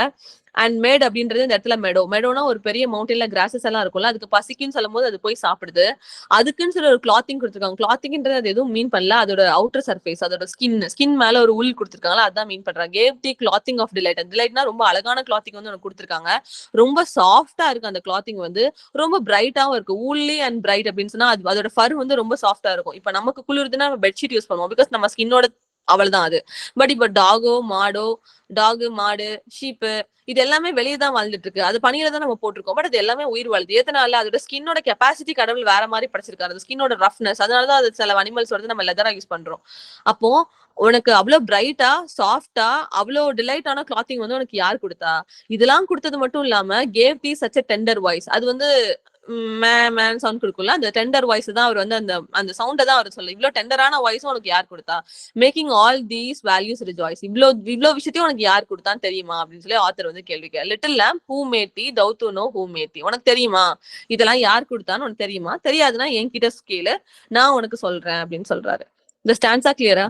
அண்ட் மேட் அப்படின்றது இந்த இடத்துல மெடோனா ஒரு பெரிய மவுண்டன்ல கிராசஸ் எல்லாம் இருக்கும்ல, அதுக்கு பசிக்குன்னு சொல்லும் போது அது போய் சாப்பிடுது. அதுக்குன்னு சொல்லி ஒரு கிளாத்திங் கொடுத்துருக்காங்க. கிளாத்திங்ன்றது அது எதுவும் மீன் பண்ணல, அதோட அவுட்டர் சர்ஃபேஸ், அதோட ஸ்கின் மேல ஒரு உள் கொடுத்துருக்காங்களா, அதான் மீன் பண்றாங்க. Gave thee clothing of delight. டிலைட்னா ரொம்ப அழகான கிளாத்திங் வந்து உனக்கு கொடுத்துருக்காங்க. ரொம்ப சாஃப்டா இருக்கு அந்த கிளாத்திங் வந்து, ரொம்ப பிரைட்டாவும் இருக்கு. ஊல்லி அண்ட் பிரைட் அப்படின்னு சொன்னா அதோட ஃபர் வந்து ரொம்ப சாஃப்டா இருக்கும். இப்ப நமக்கு குளிர்துன்னா நம்ம பெட்ஷீட் யூஸ் பண்ணுவோம், பிகாஸ் நம்ம ஸ்கின்னோட அவள்தான் அது. பட் இப்ப டாகு, மாடு, ஷீப்பு இது எல்லாமே வெளியே தான் வாழ்ந்துட்டு இருக்கு. அது பனியில தான் நம்ம போட்டிருக்கோம். பட் அது எல்லாமே உயிர் வாழுது. எதனால? அதோட ஸ்கின்னோட கெப்பாசிட்டி கடவுள் வேற மாதிரி படைச்சிருக்காரு. அந்த ஸ்கின்னோட ரஃப்னஸ், அதனாலதான் அது சில அனிமல்ஸ் வந்து நம்ம லெதரா யூஸ் பண்றோம். அப்போ உனக்கு அவ்வளவு பிரைட்டா சாஃப்டா அவ்வளவு டிலைட்டான கிளாத்திங் வந்து உனக்கு யார் கொடுத்தா? இதெல்லாம் கொடுத்தது மட்டும் இல்லாம cave the such a tender voice. அது வந்து மேன் சவுண்ட் கொடுக்கும்ல, அந்த டெண்டர் வாய்ஸ் தான் அவர் வந்து அந்த சவுண்டை தான் அவர் சொல்ல. இவ்வளவு டெண்டரான வாய்ஸும் உனக்கு யார் கொடுத்தா? Making all these values rejoice. இவ்வளவு விஷயத்தையும் உனக்கு யார் கொடுத்தான்னு தெரியுமா அப்படின்னு சொல்லி ஆத்தர் வந்து கேள்வி கேட்க. Little lamb who made thee, டவுட் thou know who made thee, உனக்கு தெரியுமா இதெல்லாம் யார் கொடுத்தான்னு உனக்கு தெரியுமா, தெரியாதுன்னா என்கிட்ட கேளு, நான் உனக்கு சொல்றேன் அப்படின்னு சொல்றாரு. இந்த ஸ்டான்ஸா கிளியரா?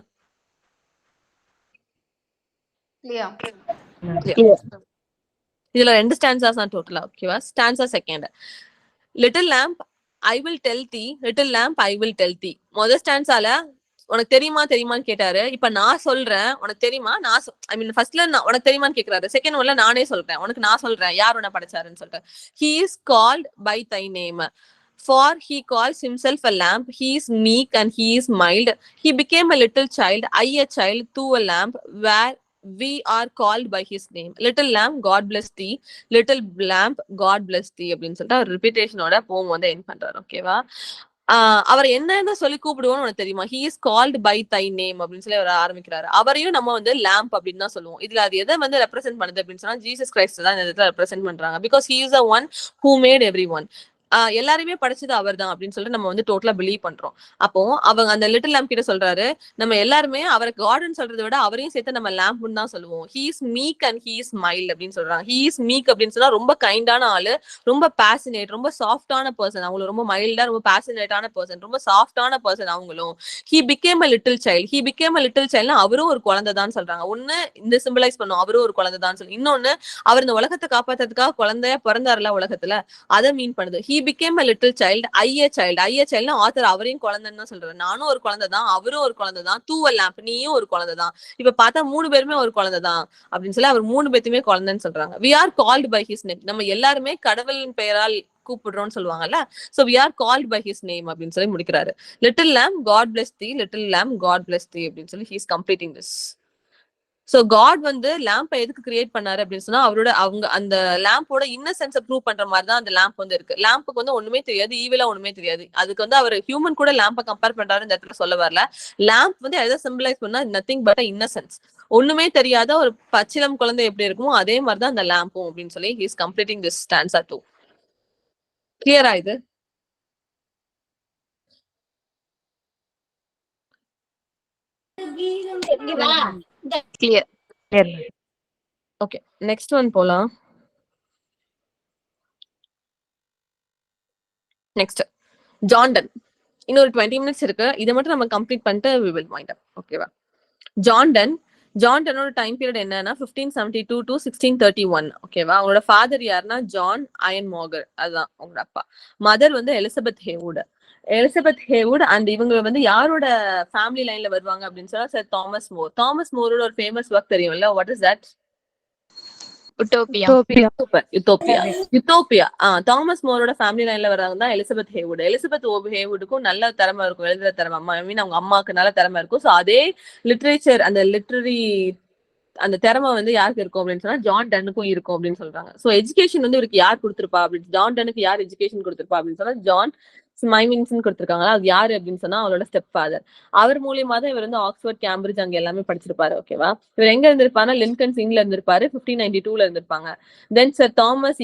இதுல 2 ஸ்டான்ஸாஸ் தான் டோட்டலா. ஓகேவா? Stanza second, little lamb I will tell thee, little lamb I will tell thee. முதல் ஸ்டான்ஸால உனக்கு தெரியுமான்னு கேட்டாரு. இப்ப நான் சொல்றேன் உனக்கு தெரியுமா, ஐ மீன் ஃபர்ஸ்ட்ல உனக்கு தெரியுமான்னு கேக்குறாரு. செகண்ட் ஒன்ல நானே சொல்றேன், உனக்கு நான் சொல்றேன் யார் உன்னை படைச்சாருன்னு சொல்லிட்டு. He is called by thy name, for he calls himself a lamp, he is meek and he is mild, he became a little child, I a child, to a lamp, where we are called by his name. Little lamb, God bless thee, little lamp, God bless thee அப்படின்னு சொல்லிட்டு அவர் ரிப்பீட்டேஷனோட போம் வந்து end பண்றாரு. ஓகேவா? அவர் என்ன சொல்லி கூப்பிடுவோம்னு உனக்கு தெரியுமா? he is called by thy name அப்படின்னு சொல்லி அவர் ஆரம்பிக்கிறாரு. அவரையும் நம்ம வந்து லேம்ப் அப்படின்னு தான் சொல்லுவோம். இதுல அது எதை வந்து ரெப்ரசென்ட் பண்ணுது அப்படின்னு சொன்னா ஜீசஸ் கிரைஸ்ட் தான் இந்த இடத்துல ரெப்ரசென்ட் பண்றாங்க. Because he is the one who made everyone. எல்லாருமே படிச்சது அவர் தான் அப்படின்னு சொல்லிட்டு நம்ம வந்து டோட்டலா பிலீவ் பண்றோம். அப்போ அவங்க அந்த லிட்டில் லேம்ப் கிட்ட சொல்றாரு, நம்ம எல்லாருமே அவரை காட்னு சொல்றதை விட அவரையும் சேர்த்து நம்ம லேம்ப்னு தான் சொல்லுவோம். He is meek and he is mild அப்படின்னு சொல்றாங்க. ஹீ இஸ் மீக் அப்படின்னு சொன்னா ரொம்ப கைண்டான ஆளு, ரொம்ப பேசினேட், ரொம்ப சாஃப்டான பர்சன். அவங்களும் ரொம்ப மைல்டா, ரொம்ப பேசினேட்டான பர்சன், ரொம்ப சாஃப்டான பர்சன் அவங்களும். He became a little child. He became a little சைல்ட்னா அவரும் ஒரு குழந்தை தான் சொல்றாங்க. ஒண்ணு இந்த சிம்பிளைஸ் பண்ணும், அவரும் ஒரு குழந்தை தான் சொல்லி. இன்னொன்னு அவர் இந்த உலகத்தை காப்பாத்துறதுக்காக குழந்தையா பிறந்தாருல உலகத்துல, அதை மீன் பண்ணுது. He became a little child, I a சைல்ட்னா ஆத்தர் அவரையும் குழந்தைன்னு தான் சொல்றாரு. நானும் ஒரு குழந்தை தான், அவரும் ஒரு குழந்தை தான், தூ அ லேம்ப், நீயும் ஒரு குழந்தை தான். இப்ப பார்த்தா 3 பேருமே ஒரு குழந்தை தான் அப்படின்னு சொல்லி அவர் 3 பேத்துமே குழந்தைன்னு சொல்றாங்க. we are called by his name. நம்ம எல்லாருமே கடவுளின் பெயரால் கூப்பிடுறோம்னு சொல்லுவாங்கல்ல. so we are called by his name அப்படின்னு சொல்லி முடிக்கிறாரு. little lamb god bless thee, little lamb god bless thee அப்படின்னு சொல்லி he is completing this. So God வந்து லேம்பை எதுக்கு கிரியேட் பண்ணாரு அப்படின்னு சொன்னா அவங்க அந்த லேம்போட இன்னசென்ஸை ப்ரூவ் பண்ற மாதிரி தான் அந்த லேம்ப் வந்து இருக்கு. லேம்புக்கு வந்து ஒண்ணுமே தெரியாது, ஈவிலா ஒண்ணுமே தெரியாது. அதுக்கு வந்து அவர் ஹியூமன் கூட லேம்பை கம்பேர் பண்றாரு இந்த இடத்துல சொல்ல வரல. லேம்ப் வந்து எதை சிம்பிளைஸ் பண்ணா நத்திங் பட் இன்னசென்ஸ். ஒண்ணுமே தெரியாத ஒரு பச்சிலம் குழந்தை எப்படி இருக்குமோ அதே மாதிரிதான் அந்த லேம்பும் அப்படின்னு சொல்லி he is completing this stanza 2. கிளியரா இது? Clear. Clear. Okay, next one போலாம். Next John Donne. இன்னொரு 20 மினிட்ஸ் இருக்கு, இதை மட்டும் நம்ம கம்ப்ளீட் பண்ணிட்டு we will wind up. ஓகேவா? ஜான்டனோட டைம் பீரியட் என்னன்னா 1572 to 1631. ஓகேவா? அவங்களோட ஃபாதர் யாருன்னா ஜான் அயன் மோகர், அதுதான் அவங்களோட அப்பா. மதர் வந்து எலிசபெத் ஹேவுட். அண்ட் இவங்க வந்து யாரோட ஃபேமிலி லைன்ல வருவாங்க அப்படின்னு சொன்னா சார் தாமஸ் மோரோட ஒரு ஃபேமஸ் ஒர்க் தெரியும்ல, what is that? Utopia. Super, Utopia. Thomas மோரோட ஃபேமிலி லைன்ல வர்றாங்க தான் எலிசபெத் ஹேவுடுக்கும் நல்ல திறமை இருக்கும், எழுதுற திறமை. அவங்க அம்மாவுக்கு நல்ல திறமை இருக்கும். ஸோ அதே லிட்ரேச்சர், அந்த லிட்ரரி அந்த திறமை வந்து யாருக்கு இருக்கும் அப்படின்னு சொன்னா ஜான் டன்னுக்கும் இருக்கும் அப்படின்னு சொல்றாங்க. ஸோ எஜுகேஷன் வந்து இவருக்கு யார் கொடுத்துருப்பா அப்படின்னு, ஜான் டன்னுக்கு யார் எஜுகேஷன் கொடுத்துருப்பா அப்படின்னு சொன்னா ஜான் ஸ்மைமின்சன் கொடுத்திருக்காங்களா, அது யாரு அப்படின்னு சொன்னா அவரோட ஸ்டெப் ஃபாதர். அவர் மூலியமா தான் இவர் வந்து ஆக்ஸ்போர்ட், கேம்பிரிட்ஜ் அங்க எல்லாமே படிச்சிருப்பாரு. ஓகேவா? இவர் எங்க இருந்திருப்பாருன்னா லின்கன் இங்ல இருந்திருப்பாரு, 1592ல இருந்திருப்பாங்க. தென் சார் தாமஸ்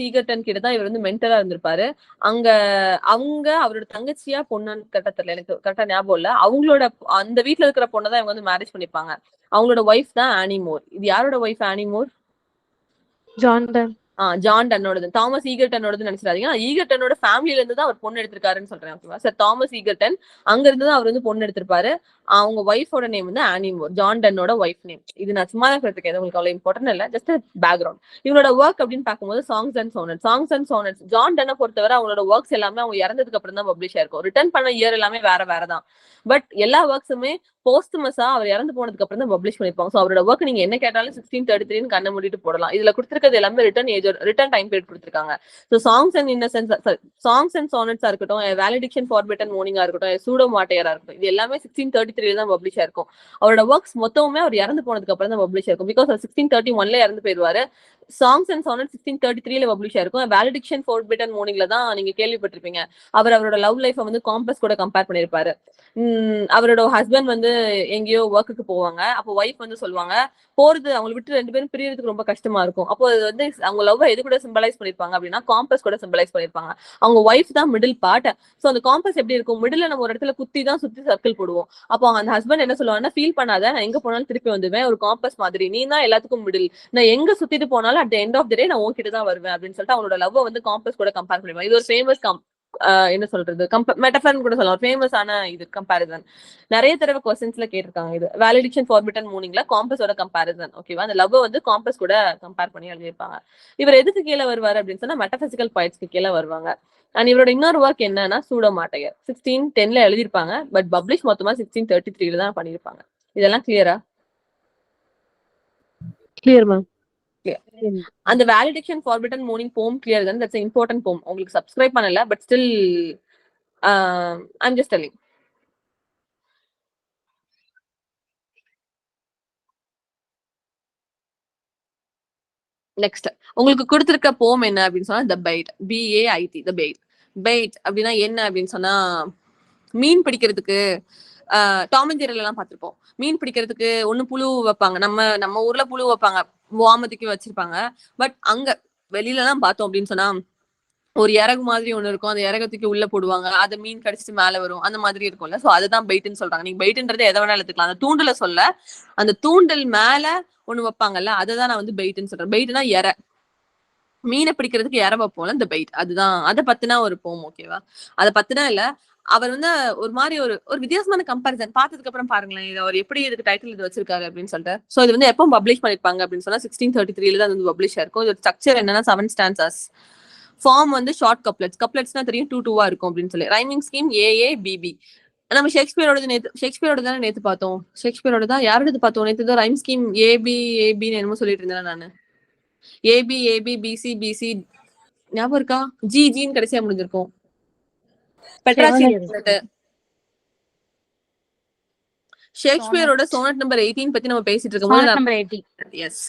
ஈகர்டன் கிட்ட தான் இவர் வந்து மென்டரா இருந்திருப்பாரு. அவங்க அவரோட தங்கச்சியா பொண்ணுன்னு கட்டத்துல எனக்கு கரெக்டா ஞாபகம் இல்ல. அவங்களோட அந்த வீட்டுல இருக்கிற பொண்ணை தான் இவங்க வந்து மேரேஜ் பண்ணிப்பாங்க. அவங்களோட ஒய்ஃப் தான் ஆனிமோர். இது யாரோட ஒய்ஃப் ஆனிமோர்? ஜான் டன்னோடது. தாமஸ் ஈகர்டனோடது நினைச்சிடாதீங்க. ஈகர்டனோட ஃபேமிலில இருந்து தான் அவர் பொண்ணு எடுத்திருக்காருன்னு சொல்றேன். ஓகேவா சார்? தாமஸ் ஈகர்டன் அங்க இருந்து தான் அவர் வந்து பொண்ணு எடுத்திருப்பாரு. அவங்க ஒய்ஃபோட நேம் வந்து ஆனிமோர், ஜான் டன்னோட ஒய்ஃப் நேம். இது நான் சும்மா தான் கேட்டிருக்கேன், உங்களுக்கு அவ்வளவு இம்பார்ட்டன்ட் இல்ல, ஜஸ்ட் பேக்ரவுண்ட். இவங்களோட ஒர்க் அப்படின்னு பார்க்கும்போது சாங்ஸ் அண்ட் சோனட்ஸ். ஜான் டன்னை பொறுத்தவரை அவங்களோட ஒர்க்ஸ் எல்லாமே அவங்க இறந்ததுக்கு அப்புறம் தான் பப்ளிஷ் ஆயிருக்கும். ரிட்டர்ன் பண்ண இயர் எல்லாமே வேற தான். பட் எல்லா ஒர்க்ஸுமே போஸ்டமஸா அவர் இறந்து போனதுக்கு அப்புறம் தான் பப்ளிஷ் பண்ணிருப்பாங்க. ஸோ அவரோட ஒர்க் நீங்க என்ன கேட்டாலும் 1633 கண்ணை மூடிட்டு போடலாம். இதுல கொடுத்திருக்கிறது எல்லாமே ரிட்டர்ன் டைம் பீரியட் கொடுத்திருக்காங்க. ஸோ சாங்ஸ் அண்ட் சோனட்ஸா இருக்கட்டும், வேலிடிக்ஷன் ஃபார்பிட்டன் மோர்னிங்கா இருக்கட்டும், சூடோ மாட்டையரா இருக்கட்டும், இது எல்லாமே 1633 தான் பப்ளிஷ் ஆயிருக்கும். அவரோட ஒர்க்ஸ் மொத்தமே அவர் இறந்து போனதுக்கு அப்புறம் தான் பப்ளிஷ் ஆயிருக்கும். பிகாஸ் 1631ல இறந்து போயிருவாரு. சாங்ஸ் அண்ட் சோனட் 1633ல பப்ளிஷ் ஆயிருக்கும். வேலிடிக்ஷன் ஃபார்பிட்டன் மோர்னிங்ல தான் நீங்க கேள்விப்பட்டிருப்பீங்க. அவரோட லவ் லைஃப் வந்து காம்பஸ் கூட கம்பேர் பண்ணிருப்பாரு. அவரோட ஹஸ்பண்ட் வந்து எங்கேயோ ஒர்க்குக்கு போவாங்க. அப்போ ஒய்ஃப் வந்து சொல்லுவாங்க, போறது அவங்களை விட்டு 2 பேரும் பிரியறதுக்கு ரொம்ப கஷ்டமா இருக்கும். அப்போ அது வந்து அவங்க லவ் எது கூட சிம்பலைஸ் பண்ணிருப்பாங்க அப்படின்னா காம்பஸ் கூட சிம்பலைஸ் பண்ணிருப்பாங்க. அவங்க ஒய்ஃப் தான் மிடில் பார்ட். சோ அந்த காம்பஸ் எப்படி இருக்கும், மிடில் நம்ம ஒரு இடத்துல குத்தி தான் சுத்தி சர்க்கிள் போடுவோம். அப்போ அந்த ஹஸ்பண்ட் என்ன சொல்லுவாங்கன்னா, ஃபீல் பண்ணாத, நான் எங்க போனாலும் திருப்பி வந்துவேன், ஒரு காம்பஸ் மாதிரி நீ தான் எல்லாத்துக்கும் மிடில், நான் எங்க சுத்திட்டு போனாலும் அட் எண்ட் ஆஃப் த டே நான் உன்கிட்ட தான் வருவேன் அப்படின்னு சொல்லிட்டு அவங்களோட லவ் வந்து காம்பஸ் கூட கம்பேர் பண்ணிருப்பாங்க. இது ஒரு ஃபேமஸ் என்ன சொல்றது, மெட்டஃபர் கூட சொல்லலாம், ஃபேமஸான இது கம்பேரிசன். நிறைய தடவை क्वेश्चंसல கேட்டிருக்காங்க. இது வேலிடிக்ஷன் ஃபார்பிட்டன் மோர்னிங்ல காம்பஸோட கம்பேரிசன். ஓகேவா? அந்த லவ் வந்து காம்பஸ் கூட கம்பேர் பண்ணி எழுதியிருப்பாங்க. இவர் எதுக்கு கீழே வருவாரு அப்படின்னு சொன்னா மெட்டபிசிக்கல் பாயிண்ட்ஸ்க்கு கீழே வருவாங்க. அண்ட் இவரோட இன்னொரு ஒர்க் என்னன்னா சூடோ மாட்டையர், 1610ல எழுதியிருப்பாங்க. பட் பப்ளிஷ் மொத்தமா 1633ல தான் பண்ணிருப்பாங்க. இதெல்லாம் கிளியரா? Clear ma'am. அந்த வேலிடேஷன் ஃபார்பிட்டன் மோர்னிங் போம் கிளியர் தான். தட்ஸ் இம்பார்ட்டன்ட் போம். உங்களுக்கு சப்ஸ்கிரைப் பண்ணல, but still I'm just telling. Next உங்களுக்கு கொடுத்திருக்க போம் என்ன அப்படின்னு சொன்னா த பைட், BAIT, த பைட். பைட் அப்படின்னா என்ன அப்படின்னு சொன்னா, மீன் பிடிக்கிறதுக்கு டாம் அண்ட் ஜெர்ரில எல்லாம் பார்த்திருப்போம். மீன் பிடிக்கிறதுக்கு ஒண்ணு புழு வைப்பாங்க, நம்ம ஊர்ல புழு வைப்பாங்க, வாமதிக்கு வச்சிருப்பாங்க. பட் அங்க வெளியில எல்லாம் பார்த்தோம் அப்படின்னு சொன்னா ஒரு இறகு மாதிரி ஒண்ணு இருக்கும், அந்த இறக தூக்கி உள்ள போடுவாங்க, அதை மீன் கடிச்சிட்டு மேல வரும், அந்த மாதிரி இருக்கும்ல. சோ அதுதான் பெயிட்னு சொல்றாங்க. நீங்க பெயிட்ன்றது எதை வேணாலும் எடுத்துக்கலாம். அந்த தூண்டுல சொல்ல, அந்த தூண்டல் மேல ஒண்ணு வைப்பாங்கல்ல, அதுதான் நான் வந்து பெயிட்னு சொல்றேன். பெயிட்னா இறை, மீனை பிடிக்கிறதுக்கு இறை வைப்போம்ல, இந்த பெயிட். அதுதான் அதை பத்தினா ஒரு போம். ஓகேவா? அதை பத்தினா இல்ல, அவர் வந்து ஒரு மாதிரி ஒரு ஒரு வித்தியாசமான கம்பாரிசன் பார்த்ததுக்கு அப்புறம் பாருங்களேன், இது அவர் எப்படி இதுக்கு டைட்டில் இது வச்சிருக்காரு அப்படின்னு சொல்லிட்டு. சோ இது வந்து எப்போ பப்ளிஷ் பண்ணிருப்பாங்க அப்படின்னு சொன்னா 1633 தான் வந்து பப்ளிஷ் ஆயிருக்கும். இது ஸ்ட்ரக்சர் என்னன்னா 7 ஸ்டான்சஸ். ஃபார்ம் வந்து ஷார்ட் கப்லெட்ஸ். கப்லெட்ஸ்னா தெரியும், 2 இருக்கும் அப்படின்னு சொல்லி. Rhyming scheme A A B B. நம்ம ஷேக்ஸ்பியரோட தானே நேத்து பார்த்தோம். ஷேக்ஸ்பியரோட தான் யாரோடது பார்த்தோம் நேத்து தான். ரைம் ஸ்கீம் ஏபின்னு என்னமோ சொல்லிட்டு இருந்தேன் நானு. ஏபி பிசி பிசி ஞாபகம் இருக்கா? ஜின்னு கடைசியா முடிஞ்சிருக்கும். பெட்ராச்சி ஷேக்ஸ்பியரோட சோனட் நம்பர் 18 பத்தி நம்ம பேசிட்டு இருக்கும்போது நம்பர் 80. எஸ்,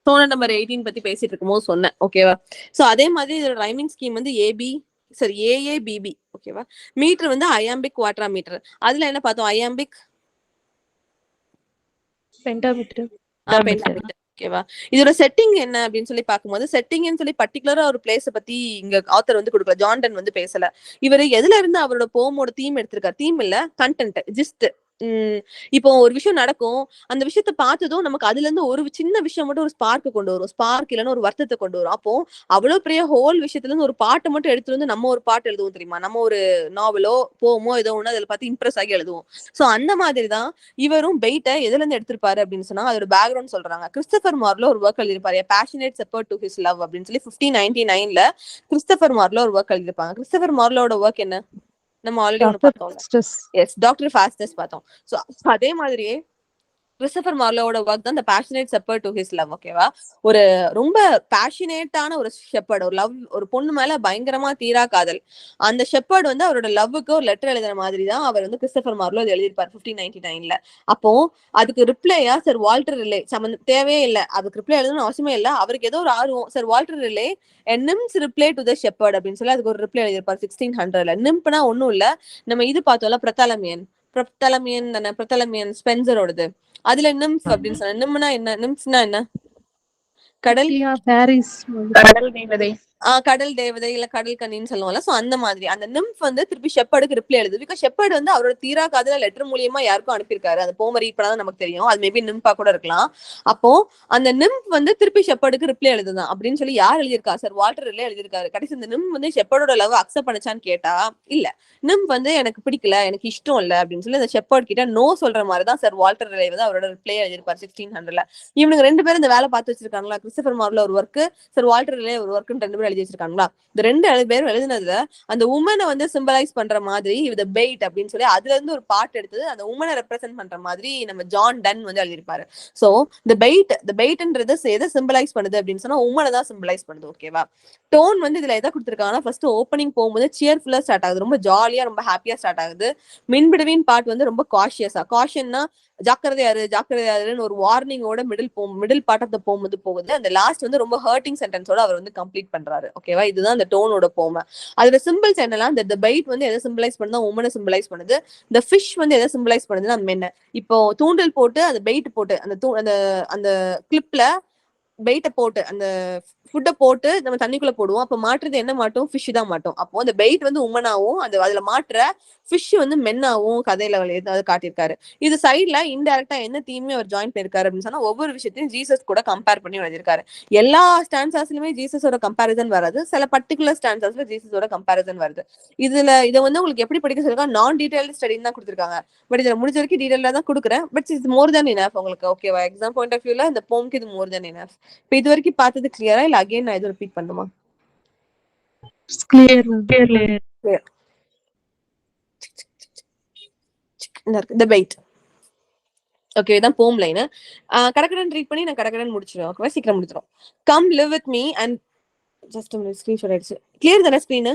சோனட் நம்பர் 18 பத்தி பேசிட்டு இருக்கும்போது சொன்னேன். ஓகேவா? சோ அதே மாதிரி இதோட ரைமிங் ஸ்கீம் வந்து ஏஏபிபி. ஓகேவா? மீட்டர் வந்து அயாம்பிக் குவாட்ரா மீட்டர். அதுல என்ன பார்த்தோம்? Iambic pentameter. பென்டாமீட்டர். ஓகேவா? இதோட செட்டிங் என்ன அப்படின்னு சொல்லி பார்க்கும்போது, செட்டிங்னு சொல்லி பர்டிகுலரா ஒரு பிளேஸ் பத்தி இங்க ஆத்தர் வந்து கொடுக்கல. ஜான்டன் வந்து பேசல. இவரு எதுல இருந்து அவரோட போமோட தீம் எடுத்திருக்காரு? தீம் இல்ல, கண்டென்ட், ஜிஸ்ட். இப்போ ஒரு விஷயம் நடக்கும், அந்த விஷயத்த பார்த்ததும் நமக்கு அதுல இருந்து ஒரு சின்ன விஷயம் மட்டும் ஒரு ஸ்பார்க் கொண்டு வரும். ஸ்பார்க் இல்லைன்னா ஒரு வருத்தத்தை கொண்டு வரும். அப்போ அவ்வளவு பெரிய ஹோல் விஷயத்துல இருந்து ஒரு பாட்டை மட்டும் எடுத்துட்டு வந்து நம்ம ஒரு பாட்டு எழுதுவோம் தெரியுமா? நம்ம ஒரு நாவலோ போமோ ஏதோ ஒண்ணு அதுல பார்த்து இம்ப்ரெஸ் ஆகி எழுதுவோம். சோ அந்த மாதிரிதான் இவரும் பெயிட்டை எதுல இருந்து எடுத்திருப்பாரு அப்படின்னு சொன்னா அதோட பேக்ரவுண்ட் சொல்றாங்க. கிறிஸ்டபர் மார்லோ ஒரு ஒர்க் எழுதிருப்பாரு, passionate shepherd to his love அப்படின்னு சொல்லி 1599 கிறிஸ்டபர் மார்லோ ஒரு ஒர்க் எழுதிருப்பாங்க. கிறிஸ்டபர் மார்லோட ஒர்க் என்ன? நம்ம ஆல்ரெடி ஒன்னு பார்த்தோம். எஸ், டாக்டர் ஃபாஸ்டஸ் பார்த்தோம். சோ அதே மாதிரியே கிறிஸ்டபர் மார்லோவோட ஒர்க் தான் இந்த passionate shepherd to his love. ஓகேவா? ஒரு ரொம்ப பேஷனேட்டான ஒரு ஷெப்பர்ட், ஒரு லவ், ஒரு பொண்ணு மேல பயங்கரமா தீரா காதல். அந்த ஷெப்பர்ட் வந்து அவரோட லவ்வுக்கு ஒரு லெட்டர் எழுதுற மாதிரி தான் அவர் வந்து கிறிஸ்டபர் மார்லோ எழுதியிருப்பார் 1599. அப்போ அதுக்கு ரிப்ளையா சார் வால்டர் ரிலே தேவையே இல்லை, அதுக்கு ரிப்ளை எழுதணும்னு அவசியமே இல்லை. அவருக்கு ஏதோ ஒரு ஆர்வம், sir Walter Raleigh nymph's reply to the shepherd அப்படின்னு சொல்லி அதுக்கு ஒரு ரிப்ளை எழுதியிருப்பார் 1600. நிம்ப்னா ஒன்னும் இல்ல, நம்ம இது பார்த்தோம்ல, பிரத்தலமியன் ஸ்பென்சரோடது. அதுல நிம்ஃப் அப்படின்னு சொன்ன. நிம்னா என்ன? நிம்ஃப்னா என்ன? கடல் தேவதை. கடல் தேவதை இல்ல கடல் கண்ணின்னு சொல்லுவாங்கல்ல. சோ அந்த மாதிரி அந்த நிம்ஃப் வந்து திருப்பி ஷெப்பர்டுக்கு ரிப்ளை எழுது. பிகாஸ் ஷெப்பர்ட் வந்து அவரோட தீரா காதல லெட்டர் மூலியமா யாருக்கும் அனுப்பியிருக்காரு. அந்த போம ரீட் பண்ணாதான் நமக்கு தெரியும். அது மேபி நிம்பா கூட இருக்கலாம். அப்போ அந்த நிம்ஃப் வந்து திருப்பி ஷெப்பர்டுக்கு ரிப்ளை எழுதுதான் அப்படின்னு சொல்லி யார் எழுதியிருக்கா? சார் வால்டர் ரிலே எழுதியிருக்காரு. கடைசி இந்த நிம்ஃப் வந்து ஷெப்பர்டோட லவ் அக்செப்ட் பண்ணுச்சான்னு கேட்டா இல்ல, நிம்ஃப் வந்து எனக்கு பிடிக்கல, எனக்கு இஷ்டம் இல்ல அப்படின்னு சொல்லி அந்த ஷெப்பர்ட் கிட்ட நோ சொல்ற மாதிரிதான் சார் வால்டர் ரிலே வந்து அவரோட ரிப்ளை எழுதியிருப்பாரு 1600. இவனுக்கு 2 பேரும் இந்த வேலை பார்த்து வச்சிருக்காங்களா? கிறிஸ்டபர் மார்லோ ஒரு ஒர்க், சார் வால்டர் ரிலே ஒரு ஒர்க்குன்னு 2 பேரும் எழுதி வச்சிருக்காங்களா? இந்த 2 பேரும் எழுதினதுல அந்த உமனை வந்து சிம்பலைஸ் பண்ற மாதிரி இது பெயிட் அப்படின்னு சொல்லி அதுல இருந்து ஒரு பாட்டு எடுத்தது அந்த உமனை ரெப்ரசென்ட் பண்ற மாதிரி நம்ம ஜான் டன் வந்து எழுதியிருப்பாரு. சோ இந்த பெயிட்ன்றது எதை சிம்பலைஸ் பண்ணுது அப்படின்னு சொன்னா உமனை தான் சிம்பலைஸ் பண்ணுது. ஓகேவா? டோன் வந்து இதுல எதை கொடுத்துருக்காங்கன்னா ஃபர்ஸ்ட் ஓப்பனிங் போகும்போது சியர்ஃபுல்லா ஸ்டார்ட் ஆகுது, ரொம்ப ஜாலியா ரொம்ப ஹாப்பியா ஸ்டார்ட் ஆகுது. மின்பிடுவின் பார்ட் வந்து ரொம்ப காஷியஸா, காஷன்னா ஜாக்கிரதையாருன்னு ஒரு வார்னிங்கோட மிடில் பார்ட் ஆஃப் த போம் வந்து போகுது. அந்த லாஸ்ட் வந்து ரொம்ப ஹர்ட்டிங் சென்டென்ஸோட அவர் வந்து கம்ப்ளீட் பண்றாரு. ஓகேவா? இதுதான் அந்த டோனோட போம. அதுல சிம்பிள்ஸ் என்னெல்லாம், இந்த பெயிட் வந்து எதை சிம்பிளைஸ் பண்ணுதா? உமனை சிம்பிளைஸ் பண்ணுது. இந்த ஃபிஷ் வந்து எதை சிம்பிளைஸ் பண்ணுதுன்னா மென்ன. இப்போ தூண்டல் போட்டு அந்த பெயிட் போட்டு அந்த அந்த கிளிப்ல பெயிட்டை போட்டு அந்த ஃபுட்டை போட்டு நம்ம தண்ணிக்குள்ள போடுவோம். அப்ப மாட்டுறது என்ன மாட்டோம்? ஃபிஷ் தான் மாட்டோம். அப்போ அந்த பெயிட் வந்து உமனாவும் அதுல மாட்டுற ஃபிஷ் வந்து மென்னாவும் கதையில ஏதாவது காட்டியிருக்காரு. இது சைட்ல இன்டைரக்டா என்ன தீமே அவர் ஜாயின் பண்ணிருக்காரு அப்படின்னு சொன்னா ஒவ்வொரு விஷயத்தையும் ஜீசஸ் கூட கம்பேர் பண்ணி எழுதியிருக்காரு. எல்லா ஸ்டான்சாஸ்லயுமே ஜீசஸோட கம்பேரிசன் வராது, சில பர்டிகுலர் ஸ்டான்சாஸ்ல ஜீசஸோட கம்பேரிசன் வருது. இதை வந்து உங்களுக்கு எப்படி படிக்க சொல்லிருக்காங்க? நான் டீடைல்டு ஸ்டடின்னு தான் கொடுத்துருக்காங்க. பட் இதுல முடிஞ்ச வரைக்கும் டீடைலா தான் கொடுக்குறேன். But it's more then enough உங்களுக்கு. ஓகேவா? எக்ஸாம் பாயிண்ட் ஆஃப் வியூல இந்த போம்க்கு இது மோர் தென் இனஃப். இப்ப இது வரைக்கும் பார்த்தது கிளியரா இல்ல அகைன் நான் இது ரிப்பீட் பண்ணுமா? கிளியர். the bait. ஓகே, இதான் போம் லைன். கடகடன் ரீட் பண்ணி நான் கடகடன் முடிச்சிடுவேன். ஓகேவா? சீக்கிரம் முடிச்சிடும். Come live with me and just screenshot ஆயிடுச்சு. கிளியர் தானே screen?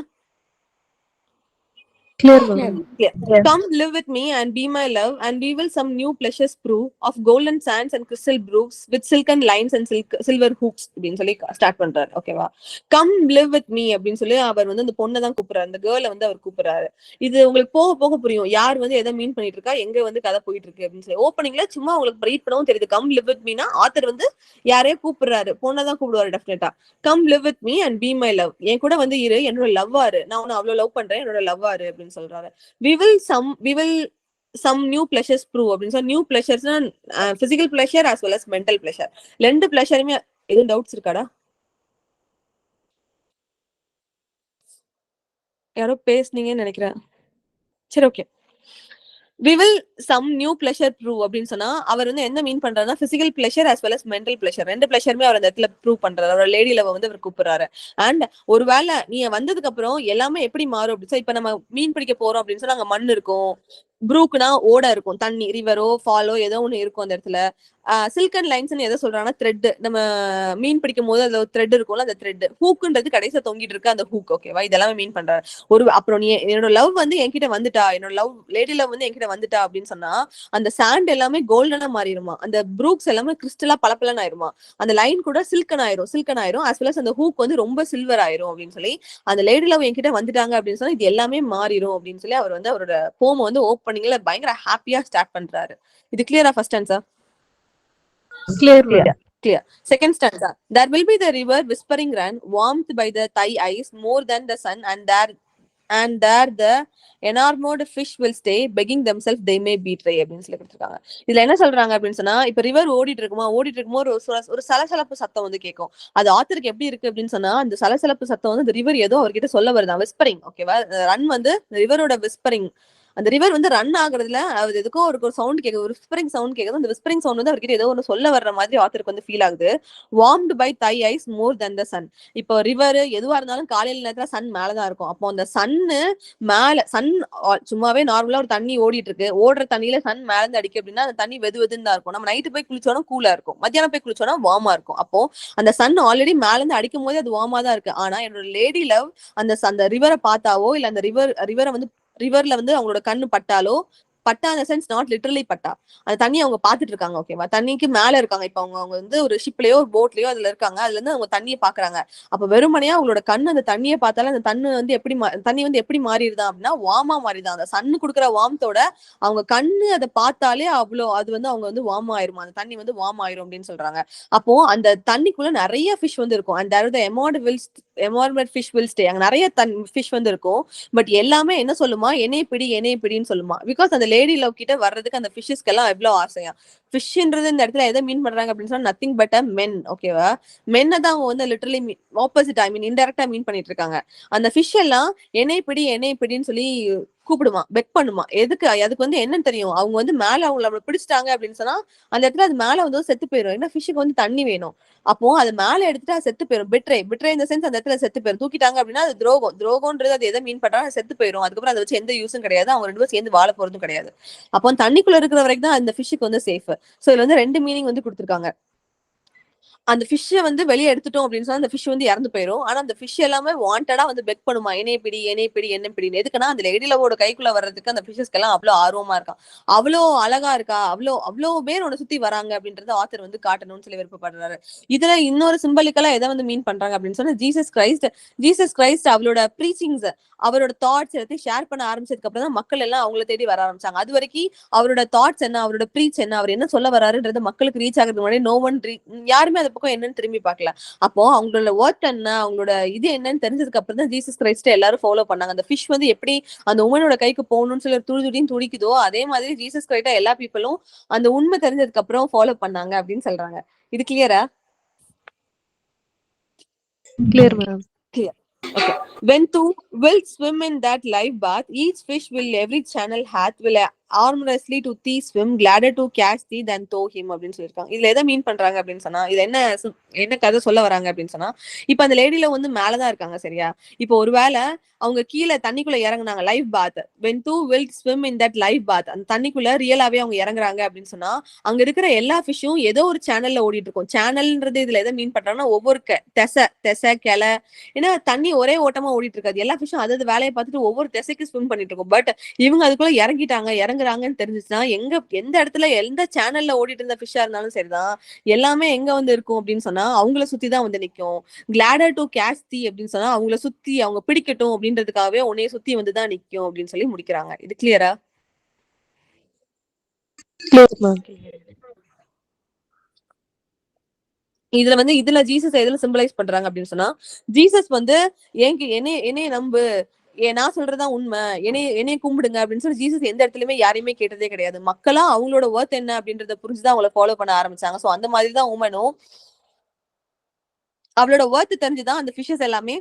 Clear, ma'am. Clear. Yes. Come live with me and be my love, and we will some new pleasures prove of golden sands and crystal brooks with silken lines and silver hooks அப்படின்னு சொல்லி start பண்றாரு. ஓகேவா? Come live with me அப்படின்னு சொல்லி அவர் வந்து அந்த பொண்ணை தான் கூப்பிடுறாரு, அந்த கேர்ளை வந்து அவர் கூப்பிடுறாரு. இது உங்களுக்கு போக போக புரியும் யார் வந்து எதை மீன் பண்ணிட்டு இருக்கா, எங்க வந்து கதை போயிட்டு இருக்கு அப்படின்னு சொல்லி. ஓப்பனிங்ல சும்மா உங்களுக்கு ரீட் பண்ணவும் தெரியுது. கம் live with me னா ஆத்தர் வந்து யாரையோ கூப்பிடுறாரு, பொண்ணை தான் கூப்பிடுவாரு டெஃபினட்டா. Come live with me and be my love, என் கூட வந்து இரு, என்னோட லவ்வாரு, நான் உன்னை அவ்வளவு லவ் பண்றேன், என்னோட லவ்வாரு அப்படின்னு சொல்றாரு. we will some new pleasures prove அப்படின்னு சொல்லி. நியூ பிளஷர்ஸ்னா physical pleasure as well as mental pleasure. ரெண்டு பிளஷருமே. எதுவும் டவுட்ஸ் இருக்காடா? யாரோ பேசுனீங்கன்னு நினைக்கிறேன். சரி, okay. we will some new pleasure prove அப்படின்னு சொன்னா அவர் வந்து என்ன மீன் பண்றாருன்னா physical pleasure as well as mental pleasure, ரெண்டு பிளஷருமே அவர் அந்த இடத்துல ப்ரூவ் பண்றாரு. அவரோட லேடி லவ் வந்து அவர் கூப்பிடுறாரு. அண்ட் ஒருவேளை நீ வந்ததுக்கு அப்புறம் எல்லாமே எப்படி மாறும் அப்படின்னு சொல்லி, இப்ப நம்ம மீன் பிடிக்க போறோம் அப்படின்னு சொன்னா அங்க மண் இருக்கும், ப்ரூக்னா ஓட இருக்கும், தண்ணி ரிவரோ ஃபாலோ ஏதோ ஒண்ணு இருக்கும் அந்த இடத்துல. சில்கன் லைன்ஸ்னு எதை சொல்றாங்கன்னா த்ரெட், நம்ம மீன் பிடிக்கும் போது அதுல த்ரெட் இருக்கும்ல, அந்த த்ரெட். ஹூக்குன்றது கடைசியா தொங்கிட்டு இருக்கு அந்த ஹூக். ஓகேவா? இதெல்லாமே மீன் பண்றாரு. அப்புறம் நீ என்னோட லவ் வந்து என்கிட்ட வந்துட்டா, என்னோட லவ் லேடி லவ் வந்து என்கிட்ட வந்துட்டா அப்படின்னு சொன்னா அந்த சாண்ட் எல்லாமே கோல்டனா மாறிடுமா, அந்த ப்ரூக்ஸ் எல்லாமே கிறிஸ்டலா பளபளன்னு ஆயிருமா, அந்த லைன் கூட சில்கன் ஆயிரும் as well as அந்த ஹூக் வந்து ரொம்ப சில்வர் ஆயிரும் அப்படின்னு சொல்லி, அந்த லேடி லவ் என்கிட்ட வந்துட்டாங்க அப்படின்னு சொன்னா இது எல்லாமே மாறிடும் அப்படின்னு சொல்லி அவர் வந்து அவரோட போம் வந்து ஓப்பனிங்ல பயங்கர ஹாப்பியா ஸ்டார்ட் பண்றாரு. இது கிளியரா? First answer Clear, ma'am. clear. Second stanza. There will be the river whispering run, warmed by the thigh eyes more than the sun, and there the enamored fish will stay, begging themselves they may betray அப்படின்னு சொல்லி கொடுத்துருக்காங்க. இதுல என்ன சொல்றாங்க அப்படின்னு சொன்னா, இப்ப river ஓடிட்டு இருக்குமோ ஒரு சலசலப்பு சத்தம் வந்து கேட்கும். அது ஆத்தருக்கு எப்படி இருக்கு அப்படின்னு சொன்னா, அந்த சலசலப்பு சத்தம் வந்து அந்த ரிவர் ஏதோ அவர்கிட்ட சொல்ல வருதான், விஸ்பரிங். ஓகேவா? ரன் வந்து ரிவரோட விஸ்பரிங். அந்த ரிவர் வந்து ரன் ஆகுறதுல அது எதுக்கோ ஒரு சவுண்ட் கேக்குது, ஒரு விஸ்பரிங் சவுண்ட் கேக்குது. அந்த விஸ்பரிங் சவுண்ட் வந்து அவர்கிட்ட ஏதோ ஒன்று சொல்ல வர்ற மாதிரி ஆத்தருக்கு வந்து ஃபீல் ஆகுது. Warmed by thy eyes more than the sun. இப்போ ரிவர் எதுவா இருந்தாலும் காலையில நேரத்துல சன் மேலதான் இருக்கும். அப்போ அந்த சன்னு மேல, சன் சும்மாவே நார்மலா ஒரு தண்ணி ஓடிட்டு இருக்கு, ஓடுற தண்ணியில சன் மேல இருந்து அடிக்கு அப்படின்னா அந்த தண்ணி வெதுன்னு தான் இருக்கும். நம்ம நைட்டு போய் குளிச்சோன்னா கூலா இருக்கும், மத்தியானம் போய் குளிச்சோன்னா வார்மா இருக்கும். அப்போ அந்த சன் ஆல்ரெடி மேல இருந்து அடிக்கும் போது அது வார்மா தான் இருக்கு. ஆனா என்னோட லேடி லவ் அந்த ரிவரை பார்த்தாவோ இல்ல அந்த ரிவரை வந்து ரிவர்ல வந்து அவங்களோட கண்ணு பட்டாலோ, பட்டா அந்த சென்ஸ் நாட் லிட்டரலி பட்டா, அந்த தண்ணி அவங்க பாத்துட்டு இருக்காங்க. ஓகேவா? தண்ணிக்கு மேல இருக்காங்க. இப்ப அவங்க வந்து ஒரு ஷிப்லயோ ஒரு போட்லயோ அதுல இருக்காங்க, அதுல இருந்து அவங்க தண்ணியை பாக்குறாங்க. அப்ப வெறுமனையா அவங்களோட கண்ணு அந்த தண்ணியை பார்த்தாலும் அந்த தண்ணி வந்து எப்படி மாறிடுதான் அப்படின்னா வார்மா மாறிதான். அந்த சன்னு கொடுக்குற வார்மத்தோட அவங்க கண்ணு அதை பார்த்தாலே அவ்வளோ அது வந்து அவங்க வந்து வார்ம் ஆயிருமா, அந்த தண்ணி வந்து வார்ம் ஆயிரும் அப்படின்னு சொல்றாங்க. அப்போ அந்த தண்ணிக்குள்ள நிறைய ஃபிஷ் வந்து இருக்கும். And there the enamoured fish will stay. அங்க நிறைய ஃபிஷ் வந்து இருக்கும். பட் எல்லாமே என்ன சொல்லுமா, என்னைய பிடின்னு சொல்லுமா. பிகாஸ் அந்த லேடி லவ் கிட்ட வர்றதுக்கு அந்த ஃபிஷ்ஸ்க்கு எல்லாம் எவ்வளவு ஆசையா. ஃபிஷ்ன்றது இந்த இடத்துல எதை மீன் பண்றாங்க அப்படின்னு சொன்னா நத்திங் பட் அ மென். ஓகேவா? மென்னை தான் அவங்க வந்து லிட்டரலி ஆப்போசிட், ஐ மீன் இன்டெரக்டா மீன் பண்ணிட்டு இருக்காங்க. அந்த ஃபிஷ் எல்லாம் என்னை பிடின்னு சொல்லி கூப்பிடுமா, பெக் பண்ணுமா. அதுக்கு வந்து என்னன்னு தெரியும், அவங்க வந்து மேல அவங்கள பிடிச்சிட்டாங்க அப்படின்னு சொன்னா அந்த இடத்துல அது மேல வந்து செத்து போயிடும். ஏன்னா ஃபிஷ்ஷுக்கு வந்து தண்ணி வேணும். அப்போ அது மேல எடுத்துட்டு அது செத்து போயிடும். பிட்ரே இந்த சென்ஸ் அந்த இடத்துல செத்து போயிடும். தூக்கிட்டாங்க அப்படின்னா அது துரோகம்ன்றது அது எதை மீன் பண்றாங்க, செத்து போயிடும். அதுக்கப்புறம் அதை வச்சு எந்த யூஸும் கிடையாது, அவங்க ரெண்டு பேரும் சேர்ந்து வாழ போறதும் கிடையாது. அப்போ தண்ணிக்குள்ள இருக்கிற வரைக்கும் தான் அந்த ஃபிஷ்ஷுக்கு வந்து சேஃப். சோ இதுல வந்து ரெண்டு மீனிங் வந்து கொடுத்துருக்காங்க. அந்த ஃபிஷ்ஷை வந்து வெளியே எடுத்துட்டோம் அப்படின்னு சொன்னா அந்த ஃபிஷ் வந்து இறந்து போயிடும். ஆனா அந்த ஃபிஷ் எல்லாமே வாண்டடா வந்து பெக் பண்ணுமா, என்னை பிடின்னு. எதுக்குன்னா அந்த லேடி லவோட கைக்குள்ள வர்றதுக்கு அந்த ஃபிஷஸ்க்கு எல்லாம் அவ்வளவு ஆர்வமா இருக்கா, அவ்வளோ அழகா இருக்கா, அவ்வளோ பேர் உன்னை சுத்தி வராங்க அப்படின்றத ஆத்தர் வந்து காட்டணும்னு சொல்லி விருப்பப்படுறாரு. இதுல இன்னொரு சிம்பலிக்கலா எதை வந்து மீன் பண்றாங்க அப்படின்னு சொன்னா ஜீசஸ் கிரைஸ்ட் அவளோட ப்ரீச்சிங்ஸ், அவரோட தாட்ஸ் எல்லாத்தையும் ஷேர் பண்ண ஆரம்பிச்சதுக்கு அப்புறம் தான் மக்கள் எல்லாம் அவங்கள தேடி வர ஆரம்பிச்சாங்க. அது வரைக்கும் அவரோட தாட்ஸ் என்ன, அவரோட ப்ரீச் என்ன, அவர் என்ன சொல்ல வராருன்றது மக்களுக்கு ரீச் ஆகிறதுக்கு முன்னாடி யாருமே அந்த பக்கம் என்னன்னு திரும்பி பார்க்கல. அப்போ அவங்களோட ஒர்க் என்ன, அவங்களோட இது என்னன்னு தெரிஞ்சதுக்கு அப்புறம் தான் ஜீசஸ் கிரைஸ்ட் எல்லாரும் ஃபாலோ பண்ணாங்க. அந்த ஃபிஷ் வந்து எப்படி அந்த உமனோட கைக்கு போகணும்னு சொல்லி துடின்னு துடிக்குதோ அதே மாதிரி ஜீசஸ் கிரைஸ்டா எல்லா பீப்புளும் அந்த உண்மை தெரிஞ்சதுக்கு அப்புறம் ஃபாலோ பண்ணாங்க அப்படின்னு சொல்றாங்க. இது கிளியரா? Clear, ma'am. Clear. Okay. When two will swim in that live bath, each fish will every channel hath will armorously to thee swim, gladder to catch thee than tow him அப்படின்னு சொல்லியிருக்காங்க. இதுல எதை மீன் பண்றாங்க அப்படின்னு சொன்னா, இது என்ன கதை சொல்ல வராங்க அப்படின்னு சொன்னா, இப்ப அந்த லேடில வந்து மேலதான் இருக்காங்க சரியா. இப்போ ஒருவேளை அவங்க கீழே தண்ணிக்குள்ள இறங்குனாங்க, live bath, when two will swim in that life bath, அந்த தண்ணிக்குள்ள ரியலாவே அவங்க இறங்குறாங்க அப்படின்னு சொன்னா, அங்க இருக்கிற எல்லா ஃபிஷ்ஷும் ஏதோ ஒரு சேனல்ல ஓடிட்டு இருக்கும். சேனல்ன்றது இதுல எதை மீன் பண்றாங்கன்னா, ஒவ்வொரு திசை கிளை, ஏன்னா தண்ணி ஒரே ஓட்டமா ஓடிட்டு இருக்காது. எல்லா ஃபிஷ்ஷும் அதாவது வேலையை பார்த்துட்டு ஒவ்வொரு திசைக்கு ஸ்விம் பண்ணிட்டு இருக்கும். பட் இவங்க அதுக்குள்ள இறங்குறாங்கன்னு தெரிஞ்சுச்சுன்னா, எந்த இடத்துல எந்த சேனல்ல ஓடிட்டு இருந்த ஃபிஷ்ஷா இருந்தாலும் சரிதான், எல்லாமே எங்க வந்து இருக்கும் அப்படின்னு சொன்னா அவங்கள சுத்தி தான் வந்து நிக்கும். கிளாடர் டு கேட்ச் தீ அப்படின்னு சொன்னா அவங்கள சுத்தி அவங்க பிடிக்கட்டும் அப்படின்றதுக்காகவே உன்னைய சுத்தி வந்துதான் நிக்கும் அப்படின்னு சொல்லி முடிக்கிறாங்க. இது கிளியரா? இதுல வந்து இதுல ஜீசஸ் எதுல சிம்பலைஸ் பண்றாங்க அப்படின்னு சொன்னா, ஜீசஸ் வந்து என்னைய நம்பு, நான் சொல்றதா உண்மை, என்னைய கும்பிடுங்க அப்படின்னு சொல்லி ஜீசஸ் எந்த இடத்துலயுமே யாரையுமே கேட்டதே கிடையாது. மக்களா அவங்களோட ஒர்த் என்ன அப்படின்றத புரிஞ்சுதான் அவங்கள ஃபாலோ பண்ண ஆரம்பிச்சாங்க. சோ அந்த மாதிரிதான் உமனும் அவளோட ஒர்த் தெரிஞ்சுதான் அந்த ஃபிஷஸ் எல்லாமே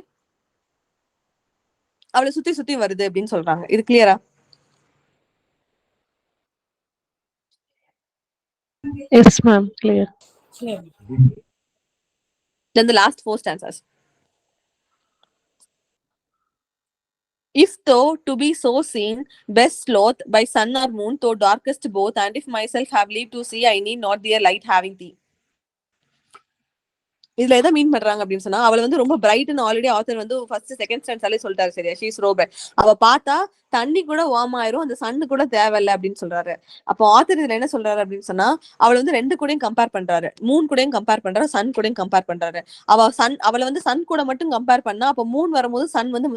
அவளை சுத்தி சுத்தி வருது அப்படின்னு சொல்றாங்க. இது கிளியரா? Yes, ma'am. Clear. Then the last 4 stanzas. If though to be so seen, best sloth by sun or moon, though darkest both, and if myself have leave to see, I need not their light having thee. இதுல எதை மீன் பண்றாங்க அப்படின்னு சொன்னா, அவளை வந்து ரொம்ப பிரைட்னு already author வந்து first second ஸ்டான்ஸாலே சொல்லிட்டாரு சரியா. She is robot. அவ பார்த்தா தண்ணி கூட வார்ம் ஆயிரும், அந்த சன்னு கூட தேவையில்லை அப்படின்னு சொல்றாரு. அப்போ ஆத்தர் இதுல என்ன சொல்றாரு அப்படின்னு சொன்னா, அவளை வந்து 2 கூடயும் கம்பேர் பண்றாரு. மூன் கூடயும் கம்பேர் பண்றாரு, சன் கூடயும் கம்பேர் பண்றாரு. அவளை வந்து சன் கூட மட்டும் கம்பேர் பண்ணா, அப்ப மூன் வரும்போது சன் வந்து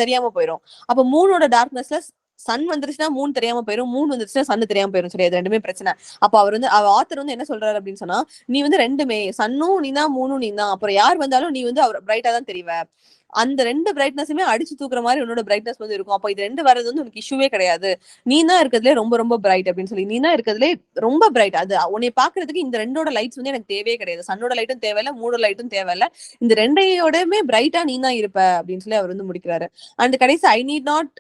தெரியாம போயிடும். அப்ப மூனோட டார்க்னஸ்ல சன் வந்துருச்சுன்னா மூன் தெரியாம போயிடும், மூன் வந்துருச்சுன்னா சன்னு தெரியாம போயிடும். சரி, அது ரெண்டுமே பிரச்சனை. அப்ப ஆத்தர் வந்து என்ன சொல்றாரு அப்படின்னு சொன்னா, நீ வந்து ரெண்டுமே சன்னும் நீ தான், மூணும் நீ தான், அப்புறம் யார் வந்தாலும் நீ வந்து அவர் பிரைட்டா தான் தெரிவ. அந்த 2 பிரைட்னஸுமே அடிச்சு தூக்குற மாதிரி உன்னோட பிரைட்னஸ் வந்து இருக்கும். அப்போ இது 2 வர்றது வந்து உனக்கு இஷ்யூவே கிடையாது. நீ தான் இருக்கிறதுலே ரொம்ப ரொம்ப பிரைட் அப்படின்னு சொல்லி, நீ தான் இருக்கிறதுலே ரொம்ப பிரைட். அது உன்னை பாக்குறதுக்கு இந்த 2ஓட லைட்ஸ் வந்து எனக்கு தேவையே கிடையாது. சன்னோட லைட்டும் தேவையில்ல, மூணோட லைட்டும் தேவையில்ல, இந்த 2யோடமே பிரைட்டா நீ தான் இருப்ப அப்படின்னு சொல்லி அவர் வந்து முடிக்கிறாரு. அண்ட் கடைசி ஐ need not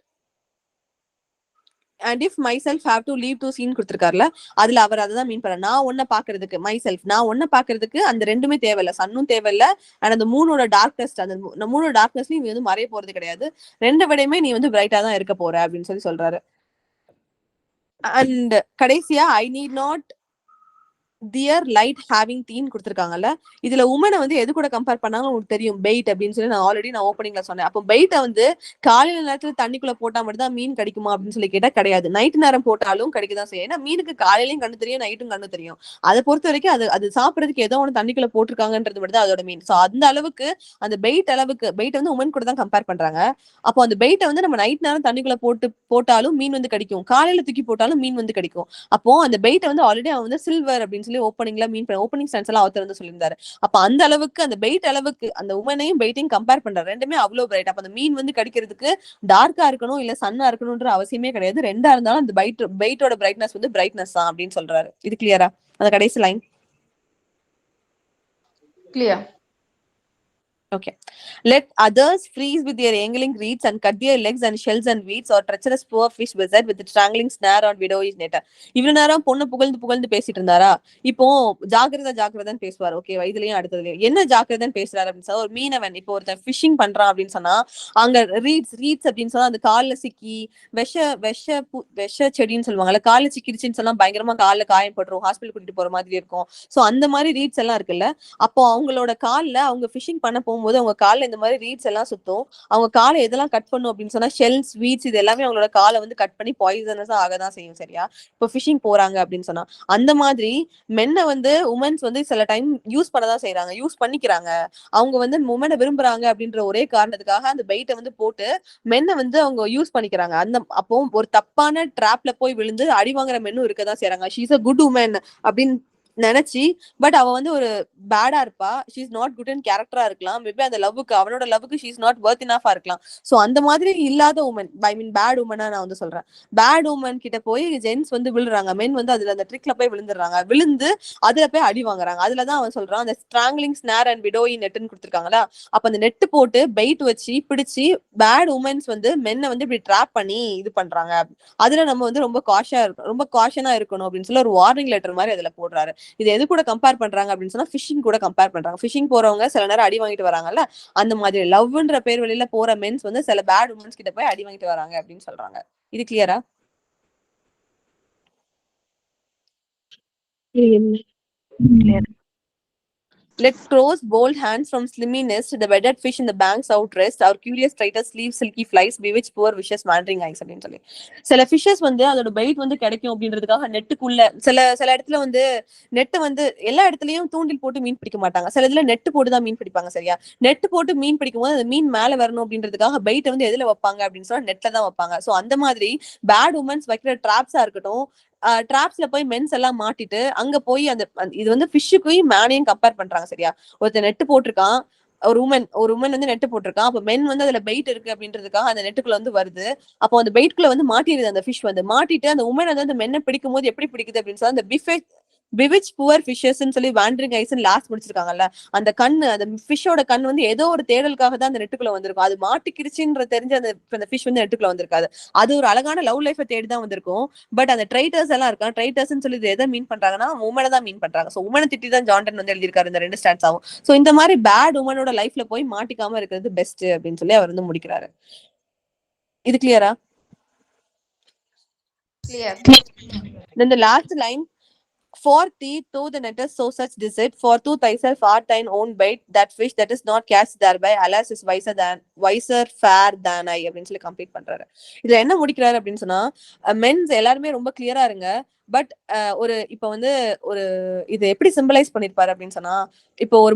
and if myself have to leave to seen கொடுத்திருக்காருல, அதுல அவர் அதான் மீன் பண்ண, நான் ஒன்ன பாக்குறதுக்கு myself, நான் ஒன்ன பாக்குறதுக்கு அந்த ரெண்டுமே தேவையில்ல, சன்னும் தேவையில்ல, அண்ட் அந்த மூணோட டார்க்னஸ், அந்த மூணோட டார்க்னஸ்லயும் நீ வந்து மறைய போறது கிடையாது, 2 விடையுமே நீ வந்து பிரைட்டா தான் இருக்க போற அப்படின்னு சொல்லி சொல்றாரு. அண்ட் கடைசியா I need not their light having thee கொடுத்துருக்காங்கல்ல, இதுல உமனை வந்து எது கூட கம்பேர் பண்ணாலும் உங்களுக்கு தெரியும், பெயிட் அப்படின்னு சொல்லி நான் ஓப்பனிங்ல சொன்னேன். அப்போ பெயிட்டை வந்து காலையில நேரத்துல தண்ணிக்குள்ள போட்டா மட்டும் தான் மீன் கிடைக்குமா அப்படின்னு சொல்லி கேட்டா கிடையாது, நைட்டு நேரம் போட்டாலும் கிடைக்கதான் செய்யும். ஏன்னா மீனுக்கு காலையிலயும் கண்ணு தெரியும், நைட்டும் கண்ணு தெரியும். அதை பொறுத்த வரைக்கும் அது சாப்பிடறதுக்கு ஏதோ ஒன்று தண்ணிக்குள்ள போட்டிருக்காங்கன்றது மட்டும் தான் அதோட மீன். ஸோ அந்த அளவுக்கு அந்த பெயிட் வந்து உமன் கூட தான் கம்பேர் பண்றாங்க. அப்போ அந்த பெயிட்டை வந்து நம்ம நைட் நேரம் தண்ணிக்குள்ள போட்டாலும் மீன் வந்து கிடைக்கும், காலையில தூக்கி போட்டாலும் மீன் வந்து கிடைக்கும். அப்போ அந்த பெயிட்டை வந்து ஆல்ரெடி அவன் வந்து சில்வர் அப்படின்னு சொல்லி ஓப்பனிங் ஸ்டான்ஸ் எல்லாம் ஆத்தர் வந்து சொல்லியிருந்தாரு. அப்ப அந்த அளவுக்கு அந்த பெயிட் அளவுக்கு அந்த உமனையும் பெயிட்டையும் கம்பேர் பண்றாரு, ரெண்டுமே அவ்வளவு பிரைட். அப்ப அந்த மீன் வந்து கடிக்கிறதுக்கு டார்க்கா இருக்கணும் இல்ல சன்னா இருக்கணும்ன்ற அவசியமே கிடையாது, 2ஆ இருந்தாலும் அந்த பெயிட்டோட பிரைட்னஸ் வந்து பிரைட்னஸ் தான் அப்படின்னு சொல்றாரு. இது கிளியரா? அந்த கடைசி line clear? Okay. Let others freeze with their angling reeds and cut their legs and shells and weeds, or treacherous poor fish beset with the strangling snare on widowish net. இவ்வளவு நேரம் பொண்ணு புகழ்ந்து பேசிட்டு இருந்தாரா, இப்போ ஜாக்கிரதான் பேசுவார். ஓகேவா? இதுலயும் அடுத்ததுலயும் என்ன ஜாக்கிரதான் பேசுறாரு அப்படின்னு சொன்னா, ஒரு மீனவன் இப்போ ஒருத்தன் ஃபிஷிங் பண்றான் அப்படின்னு சொன்னா, அங்க ரீட்ஸ் அப்படின்னு சொன்னா அந்த காலில் சிக்கி விஷ செடின்னு சொல்லுவாங்கல்ல, காலில் சிக்கிடுச்சுன்னு சொன்னா பயங்கரமா காலில் காயம் பட்டுரும், ஹாஸ்பிட்டல் கூட்டிட்டு போற மாதிரி இருக்கும். சோ அந்த மாதிரி ரீட்ஸ் எல்லாம் இருக்குல்ல, அப்போ அவங்களோட காலில் அவங்க ஃபிஷிங் பண்ண போகும்போது அவங்க காலில் இந்த மாதிரி ரீட்ஸ் எல்லாம் சுத்தும். அவங்க காலை எதெல்லாம் கட் பண்ணும் அப்படின்னு சொன்னா, ஷெல்ஸ், வீட்ஸ், இது எல்லாமே அவங்களோட காலை வந்து கட் பண்ணி பாய்சனஸா ஆகதான் செய்யும். சரியா? இப்போ ஃபிஷிங் போறாங்க அப்படின்னு சொன்னா, அந்த மாதிரி மென்னை வந்து உமன்ஸ் வந்து சில டைம் யூஸ் பண்ணதான் செய்யறாங்க, யூஸ் பண்ணிக்கிறாங்க. அவங்க வந்து உமனை விரும்புறாங்க அப்படின்ற ஒரே காரணத்துக்காக அந்த பெயிட்டை வந்து போட்டு மென்னை வந்து அவங்க யூஸ் பண்ணிக்கிறாங்க. அப்போ ஒரு தப்பான ட்ராப்ல போய் விழுந்து அடி வாங்குற மென்னும் இருக்கதான் செய்யறாங்க. She is a good woman அப்படின்னு நினைச்சு பட் அவ வந்து ஒரு பேடா இருப்பா, she is not good in கேரக்டரா இருக்கலாம், மேபி அந்த லவ்வுக்கு அவனோட லவ்வுக்கு ஷீ இஸ் நாட் வர்த் இனஃபா இருக்கலாம். சோ அந்த மாதிரி இல்லாத உமன், ஐ மீன் பேட் உமனா நான் வந்து சொல்றேன். பேட் உமன் கிட்ட போய் ஜென்ஸ் வந்து விழுறாங்க, மென் வந்து அதுல அந்த ட்ரிக்ல போய் விழுந்துடுறாங்க, விழுந்து அதுல போய் அடி வாங்குறாங்க. அதுலதான் அவன் சொல்றான் அந்த ஸ்ட்ராங்லிங் ஸ்னார் அண்ட் விடோயி நெட்னு கொடுத்துருக்காங்களா, அப்ப அந்த நெட்டு போட்டு பெயிட் வச்சு பிடிச்சி பேட் உமன்ஸ் வந்து மென்னை வந்து இப்படி ட்ராப் பண்ணி இது பண்றாங்க. அதுல நம்ம வந்து ரொம்ப காஷனா இருக்கணும் அப்படின்னு சொல்லி ஒரு வார்னிங் லெட்டர் மாதிரி அதுல போடுறாரு. இது எது கூட கம்பேர் பண்றாங்க அப்படின்னு சொன்னா ஃபிஷிங் கூட கம்பேர் பண்றாங்க. ஃபிஷிங் போறவங்க சில நேரம் அடி வாங்கிட்டு வராங்கல்ல, அந்த மாதிரி லவ்ன்ற பேர் வழியில போற மென்ஸ் வந்து சில பேட் உமன்ஸ் கிட்ட போய் அடி வாங்கிட்டு வராங்க அப்படின்னு சொல்றாங்க. இது கிளியரா? Clear. Let crows bold hands from slimy nest, the wedded fish in the banks out rest, our curious traitors leave silky flies, bewitch poor vicious wandering eyes அப்படின்னு சொல்லி சில ஃபிஷஸ் வந்து அதோட பைட் வந்து கிடைக்கும் அப்படின்றதுக்காக நெட்டுக்குள்ள சில இடத்துல வந்து நெட்டு வந்து எல்லா இடத்துலயும் தூண்டில் போட்டு மீன் பிடிக்க மாட்டாங்க, சில இதுல நெட்டு போட்டு தான் மீன் பிடிப்பாங்க. சரியா? நெட்டு போட்டு மீன் பிடிக்கும் போது அந்த மீன் மேல வரணும் அப்படின்றதுக்காக பைட்டை வந்து எதுல வைப்பாங்க அப்படின்னு சொன்னா நெட்ல தான் வைப்பாங்க. சோ அந்த மாதிரி பேட் உமன்ஸ் வைக்கிற ட்ராப்ஸா இருக்கட்டும், டிராப்ஸ்ல போய் மென்ஸ் எல்லாம் மாட்டிட்டு அங்க போய் அந்த இது வந்து ஃபிஷ்ஷுக்கும் மேனையும் கம்பேர் பண்றாங்க. சரியா? ஒருத்தர் நெட்டு போட்டிருக்கான், ஒரு உமன் வந்து நெட்டு போட்டிருக்கான், அப்ப மென் வந்து அதுல பெயிட் இருக்கு அப்படின்றதுக்காக அந்த நெட்டுக்குள்ள வந்து வருது. அப்போ அந்த பெயிட்குள்ள வந்து மாட்டிடுது அந்த ஃபிஷ் வந்து, மாட்டிட்டு அந்த உமன் வந்து அந்த மென்னை பிடிக்கும் போது எப்படி பிடிக்குது அப்படின்னு சொல்லி அந்த பிவிச் புவர் ஃபிஷஸ்ன்னு சொல்லி வாண்டரிங் ஐஸ் லாஸ்ட் முடிச்சிருக்காங்கல்ல, அந்த கண்ணு அந்த ஃபிஷ்ஷோட கண் வந்து ஏதோ ஒரு தேடலுக்காக தான் அந்த நெட்டுக்குள்ள வந்திருக்கும். அது மாட்டிக்கிருச்சுன்ற தெரிஞ்சு அந்த ஃபிஷ் வந்து நெட்டுக்குள்ள வந்திருக்காது. அது ஒரு அழகான லவ் லைஃபை தேடி தான் வந்திருக்கும். பட் அந்த ட்ரைட்டர்ஸ் எல்லாம் இருக்கா, ட்ரைட்டர்ஸ்ன்னு சொல்லி எதை மீன் பண்றாங்கன்னா உமனை தான் மீன் பண்றாங்க. சோ உமனை திட்டி தான் ஜான்டன் வந்து எழுதியிருக்காரு இந்த 2 ஸ்டாண்ட்ஸ் ஆகும். சோ இந்த மாதிரி பேட் உமனோட லைஃப்ல போய் மாட்டிக்காம இருக்கிறது பெஸ்ட் அப்படின்னு சொல்லி அவர் வந்து முடிக்கிறாரு. இது கிளியரா? Clear. Then the last line, for thee though the net is so such deceit, for thou thyself art thine own bait, that fish that is not cast thereby alas is wiser fair than I அப்படின்னு சொல்லி complete பண்றாரு. இதுல என்ன முடிக்கிறாரு அப்படின்னு சொன்னா, men's எல்லாருமே ரொம்ப கிளியரா இருங்க. பட் ஒரு இப்ப வந்து ஒரு இது எப்படி சிம்பலைஸ் பண்ணிருப்பாரு அப்படின்னு சொன்னா, இப்போ ஒரு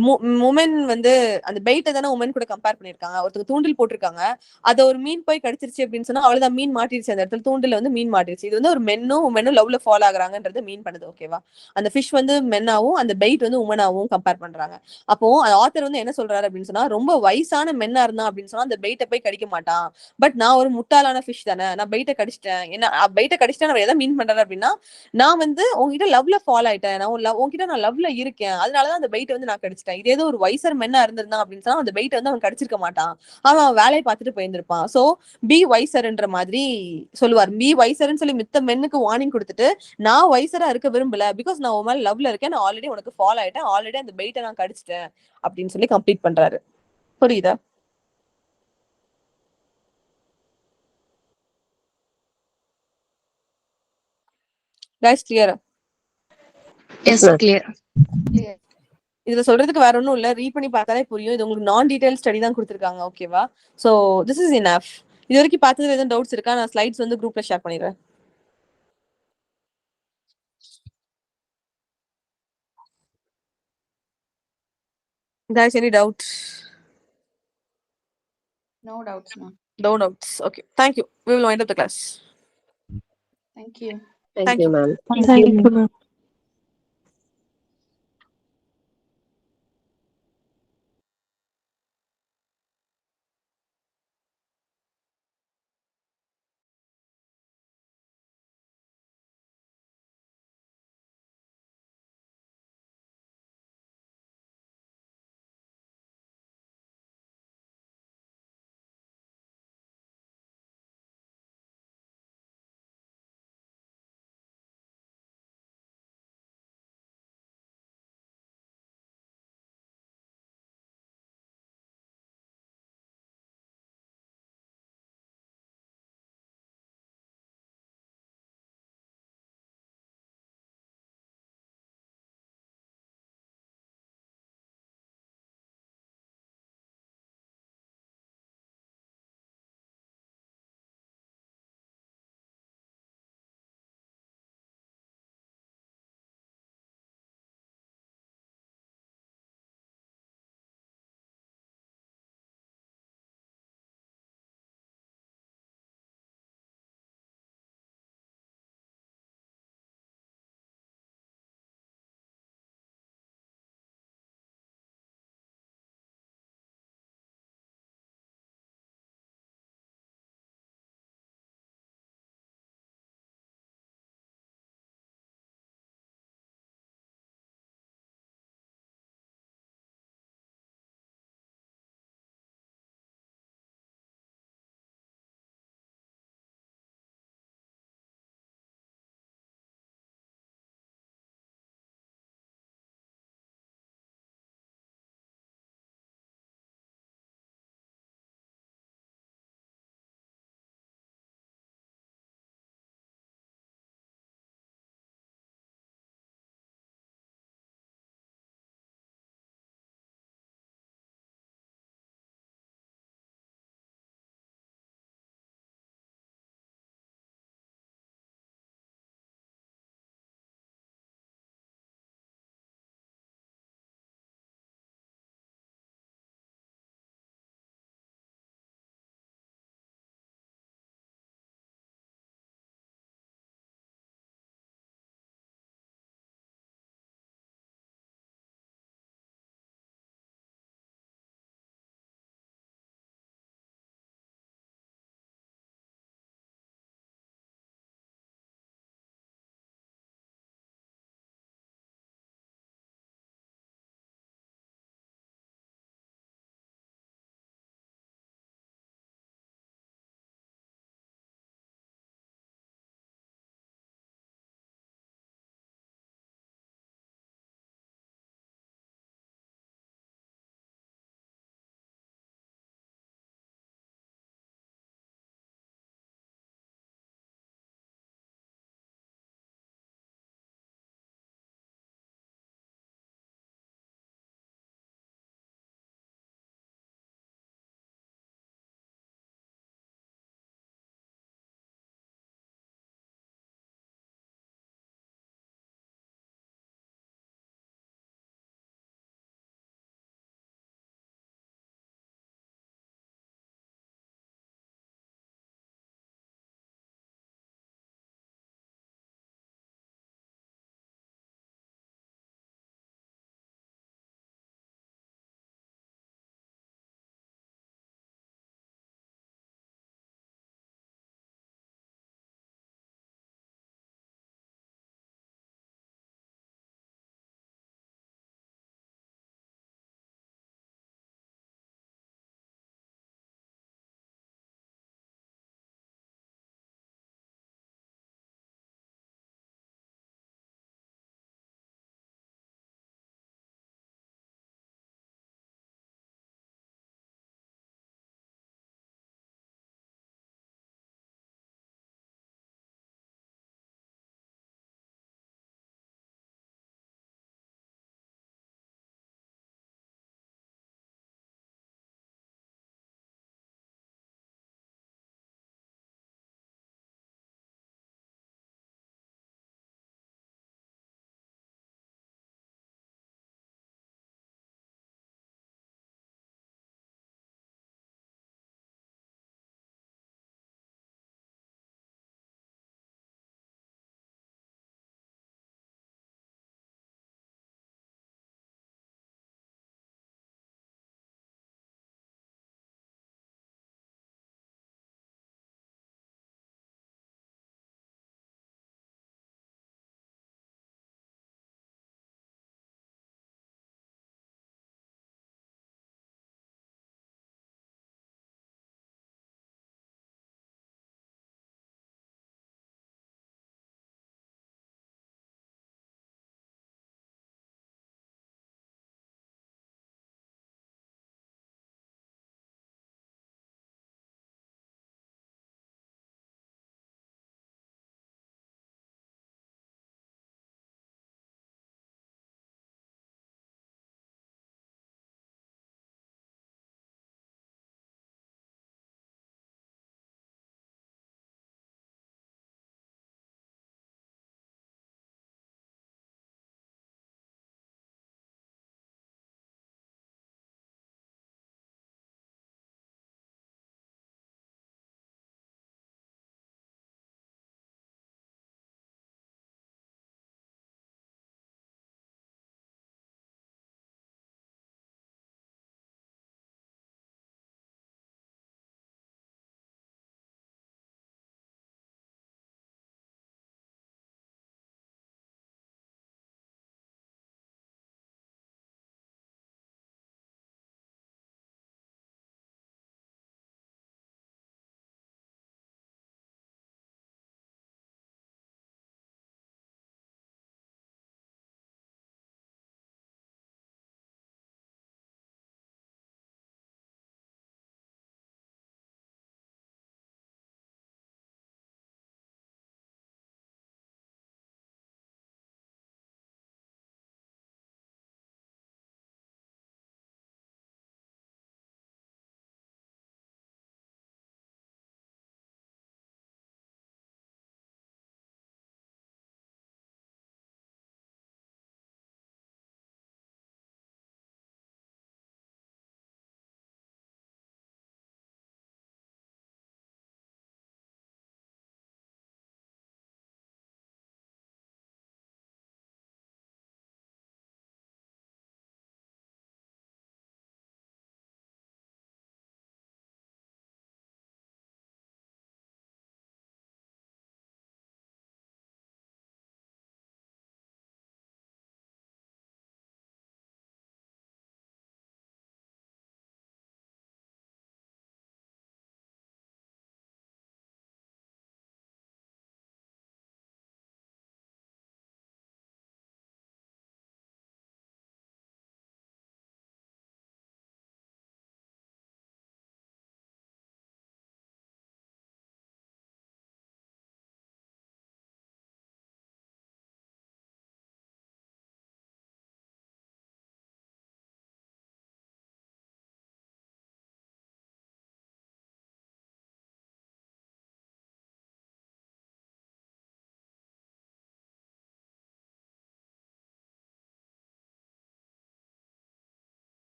உமன் வந்து அந்த பெயிட்டை தானே உமன் கூட கம்பேர் பண்ணிருக்காங்க. ஒருத்தர் தூண்டில் போட்டிருக்காங்க, அதை ஒரு மீன் போய் கடிச்சிருச்சு அப்படின்னு சொன்னா அவ்வளவுதான், மீன் மாட்டிருச்சு அந்த இடத்துல, தூண்டில் வந்து மீன் மாட்டிருச்சு. இது வந்து ஒரு மென்னும் உமனும் லவ்ல ஃபாலோ ஆகுறாங்கன்றது மீன் பண்ணுது. ஓகேவா? அந்த ஃபிஷ் வந்து மென்னாவும் அந்த பெயிட் வந்து உமனாவும் கம்பேர் பண்றாங்க. அப்போ அந்த ஆத்தர் வந்து என்ன சொல்றாரு அப்படின்னு சொன்னா, ரொம்ப வயசான மென்னா இருந்தா அப்படின்னு சொன்னா அந்த பெயிட்டை போய் கடிக்க மாட்டான். பட் நான் ஒரு முட்டாளான ஃபிஷ் தானே, நான் பெயிட்டை கடிச்சிட்டேன், என்ன பெயிட்டை கடிச்சிட்டேன், அவர் எதை மீன் பண்றாரு அப்படின்னா, நான் வந்து உங்ககிட்ட லவ்ல ஃபாலோ ஆயிட்டேன், உங்ககிட்ட நான் லவ்ல இருக்கேன், அதனாலதான் அந்த பெயிட்டை வந்து நான் கடிச்சிட்டேன். இதே ஏதோ ஒரு வயசர் மென்னா இருந்திருந்தான் அப்படின்னு சொன்னா அந்த பெயிட்டை வந்து அவன் கடிச்சிருக்க மாட்டான், அவன் வேலையை பார்த்துட்டு போயிருந்திருப்பான். சோ பி வைசர்ன்ற மாதிரி சொல்லுவார். பி வைசர்ன்னு சொல்லி மித்த மென்னுக்கு வார்னிங் கொடுத்துட்டு, நான் வைசரா இருக்க விரும்பல, பிகாஸ் நான் உன் மேல லவ்ல இருக்கேன், நான் ஆல்ரெடி உனக்கு ஃபாலோ ஆயிட்டேன், ஆல்ரெடி அந்த பெயிட்டை நான் கடிச்சிட்டேன் அப்படின்னு சொல்லி கம்ப்ளீட் பண்றாரு. புரியுதா? கைஸ் கிளியரா? Yes, clear. இதுல சொல்றதுக்கு வேற ஒன்றும் இல்ல, ரீட் பண்ணி பார்த்தாலே புரியும். இது உங்களுக்கு நான் டீடைல் ஸ்டடி தான் கொடுத்துருக்காங்க. ஓகேவா? So this is enough. இது வரைக்கும் பார்த்ததுல எதுவும் டவுட்ஸ் இருக்கா? நான் ஸ்லைட்ஸ் வந்து குரூப்ல ஷேர் பண்ணிடுறேன். Guys, any doubt? No doubts, ma'am. No doubts. Okay. Thank you. We will wind up the class. Thank you. Thank you, ma'am. Thank you. Ma'am.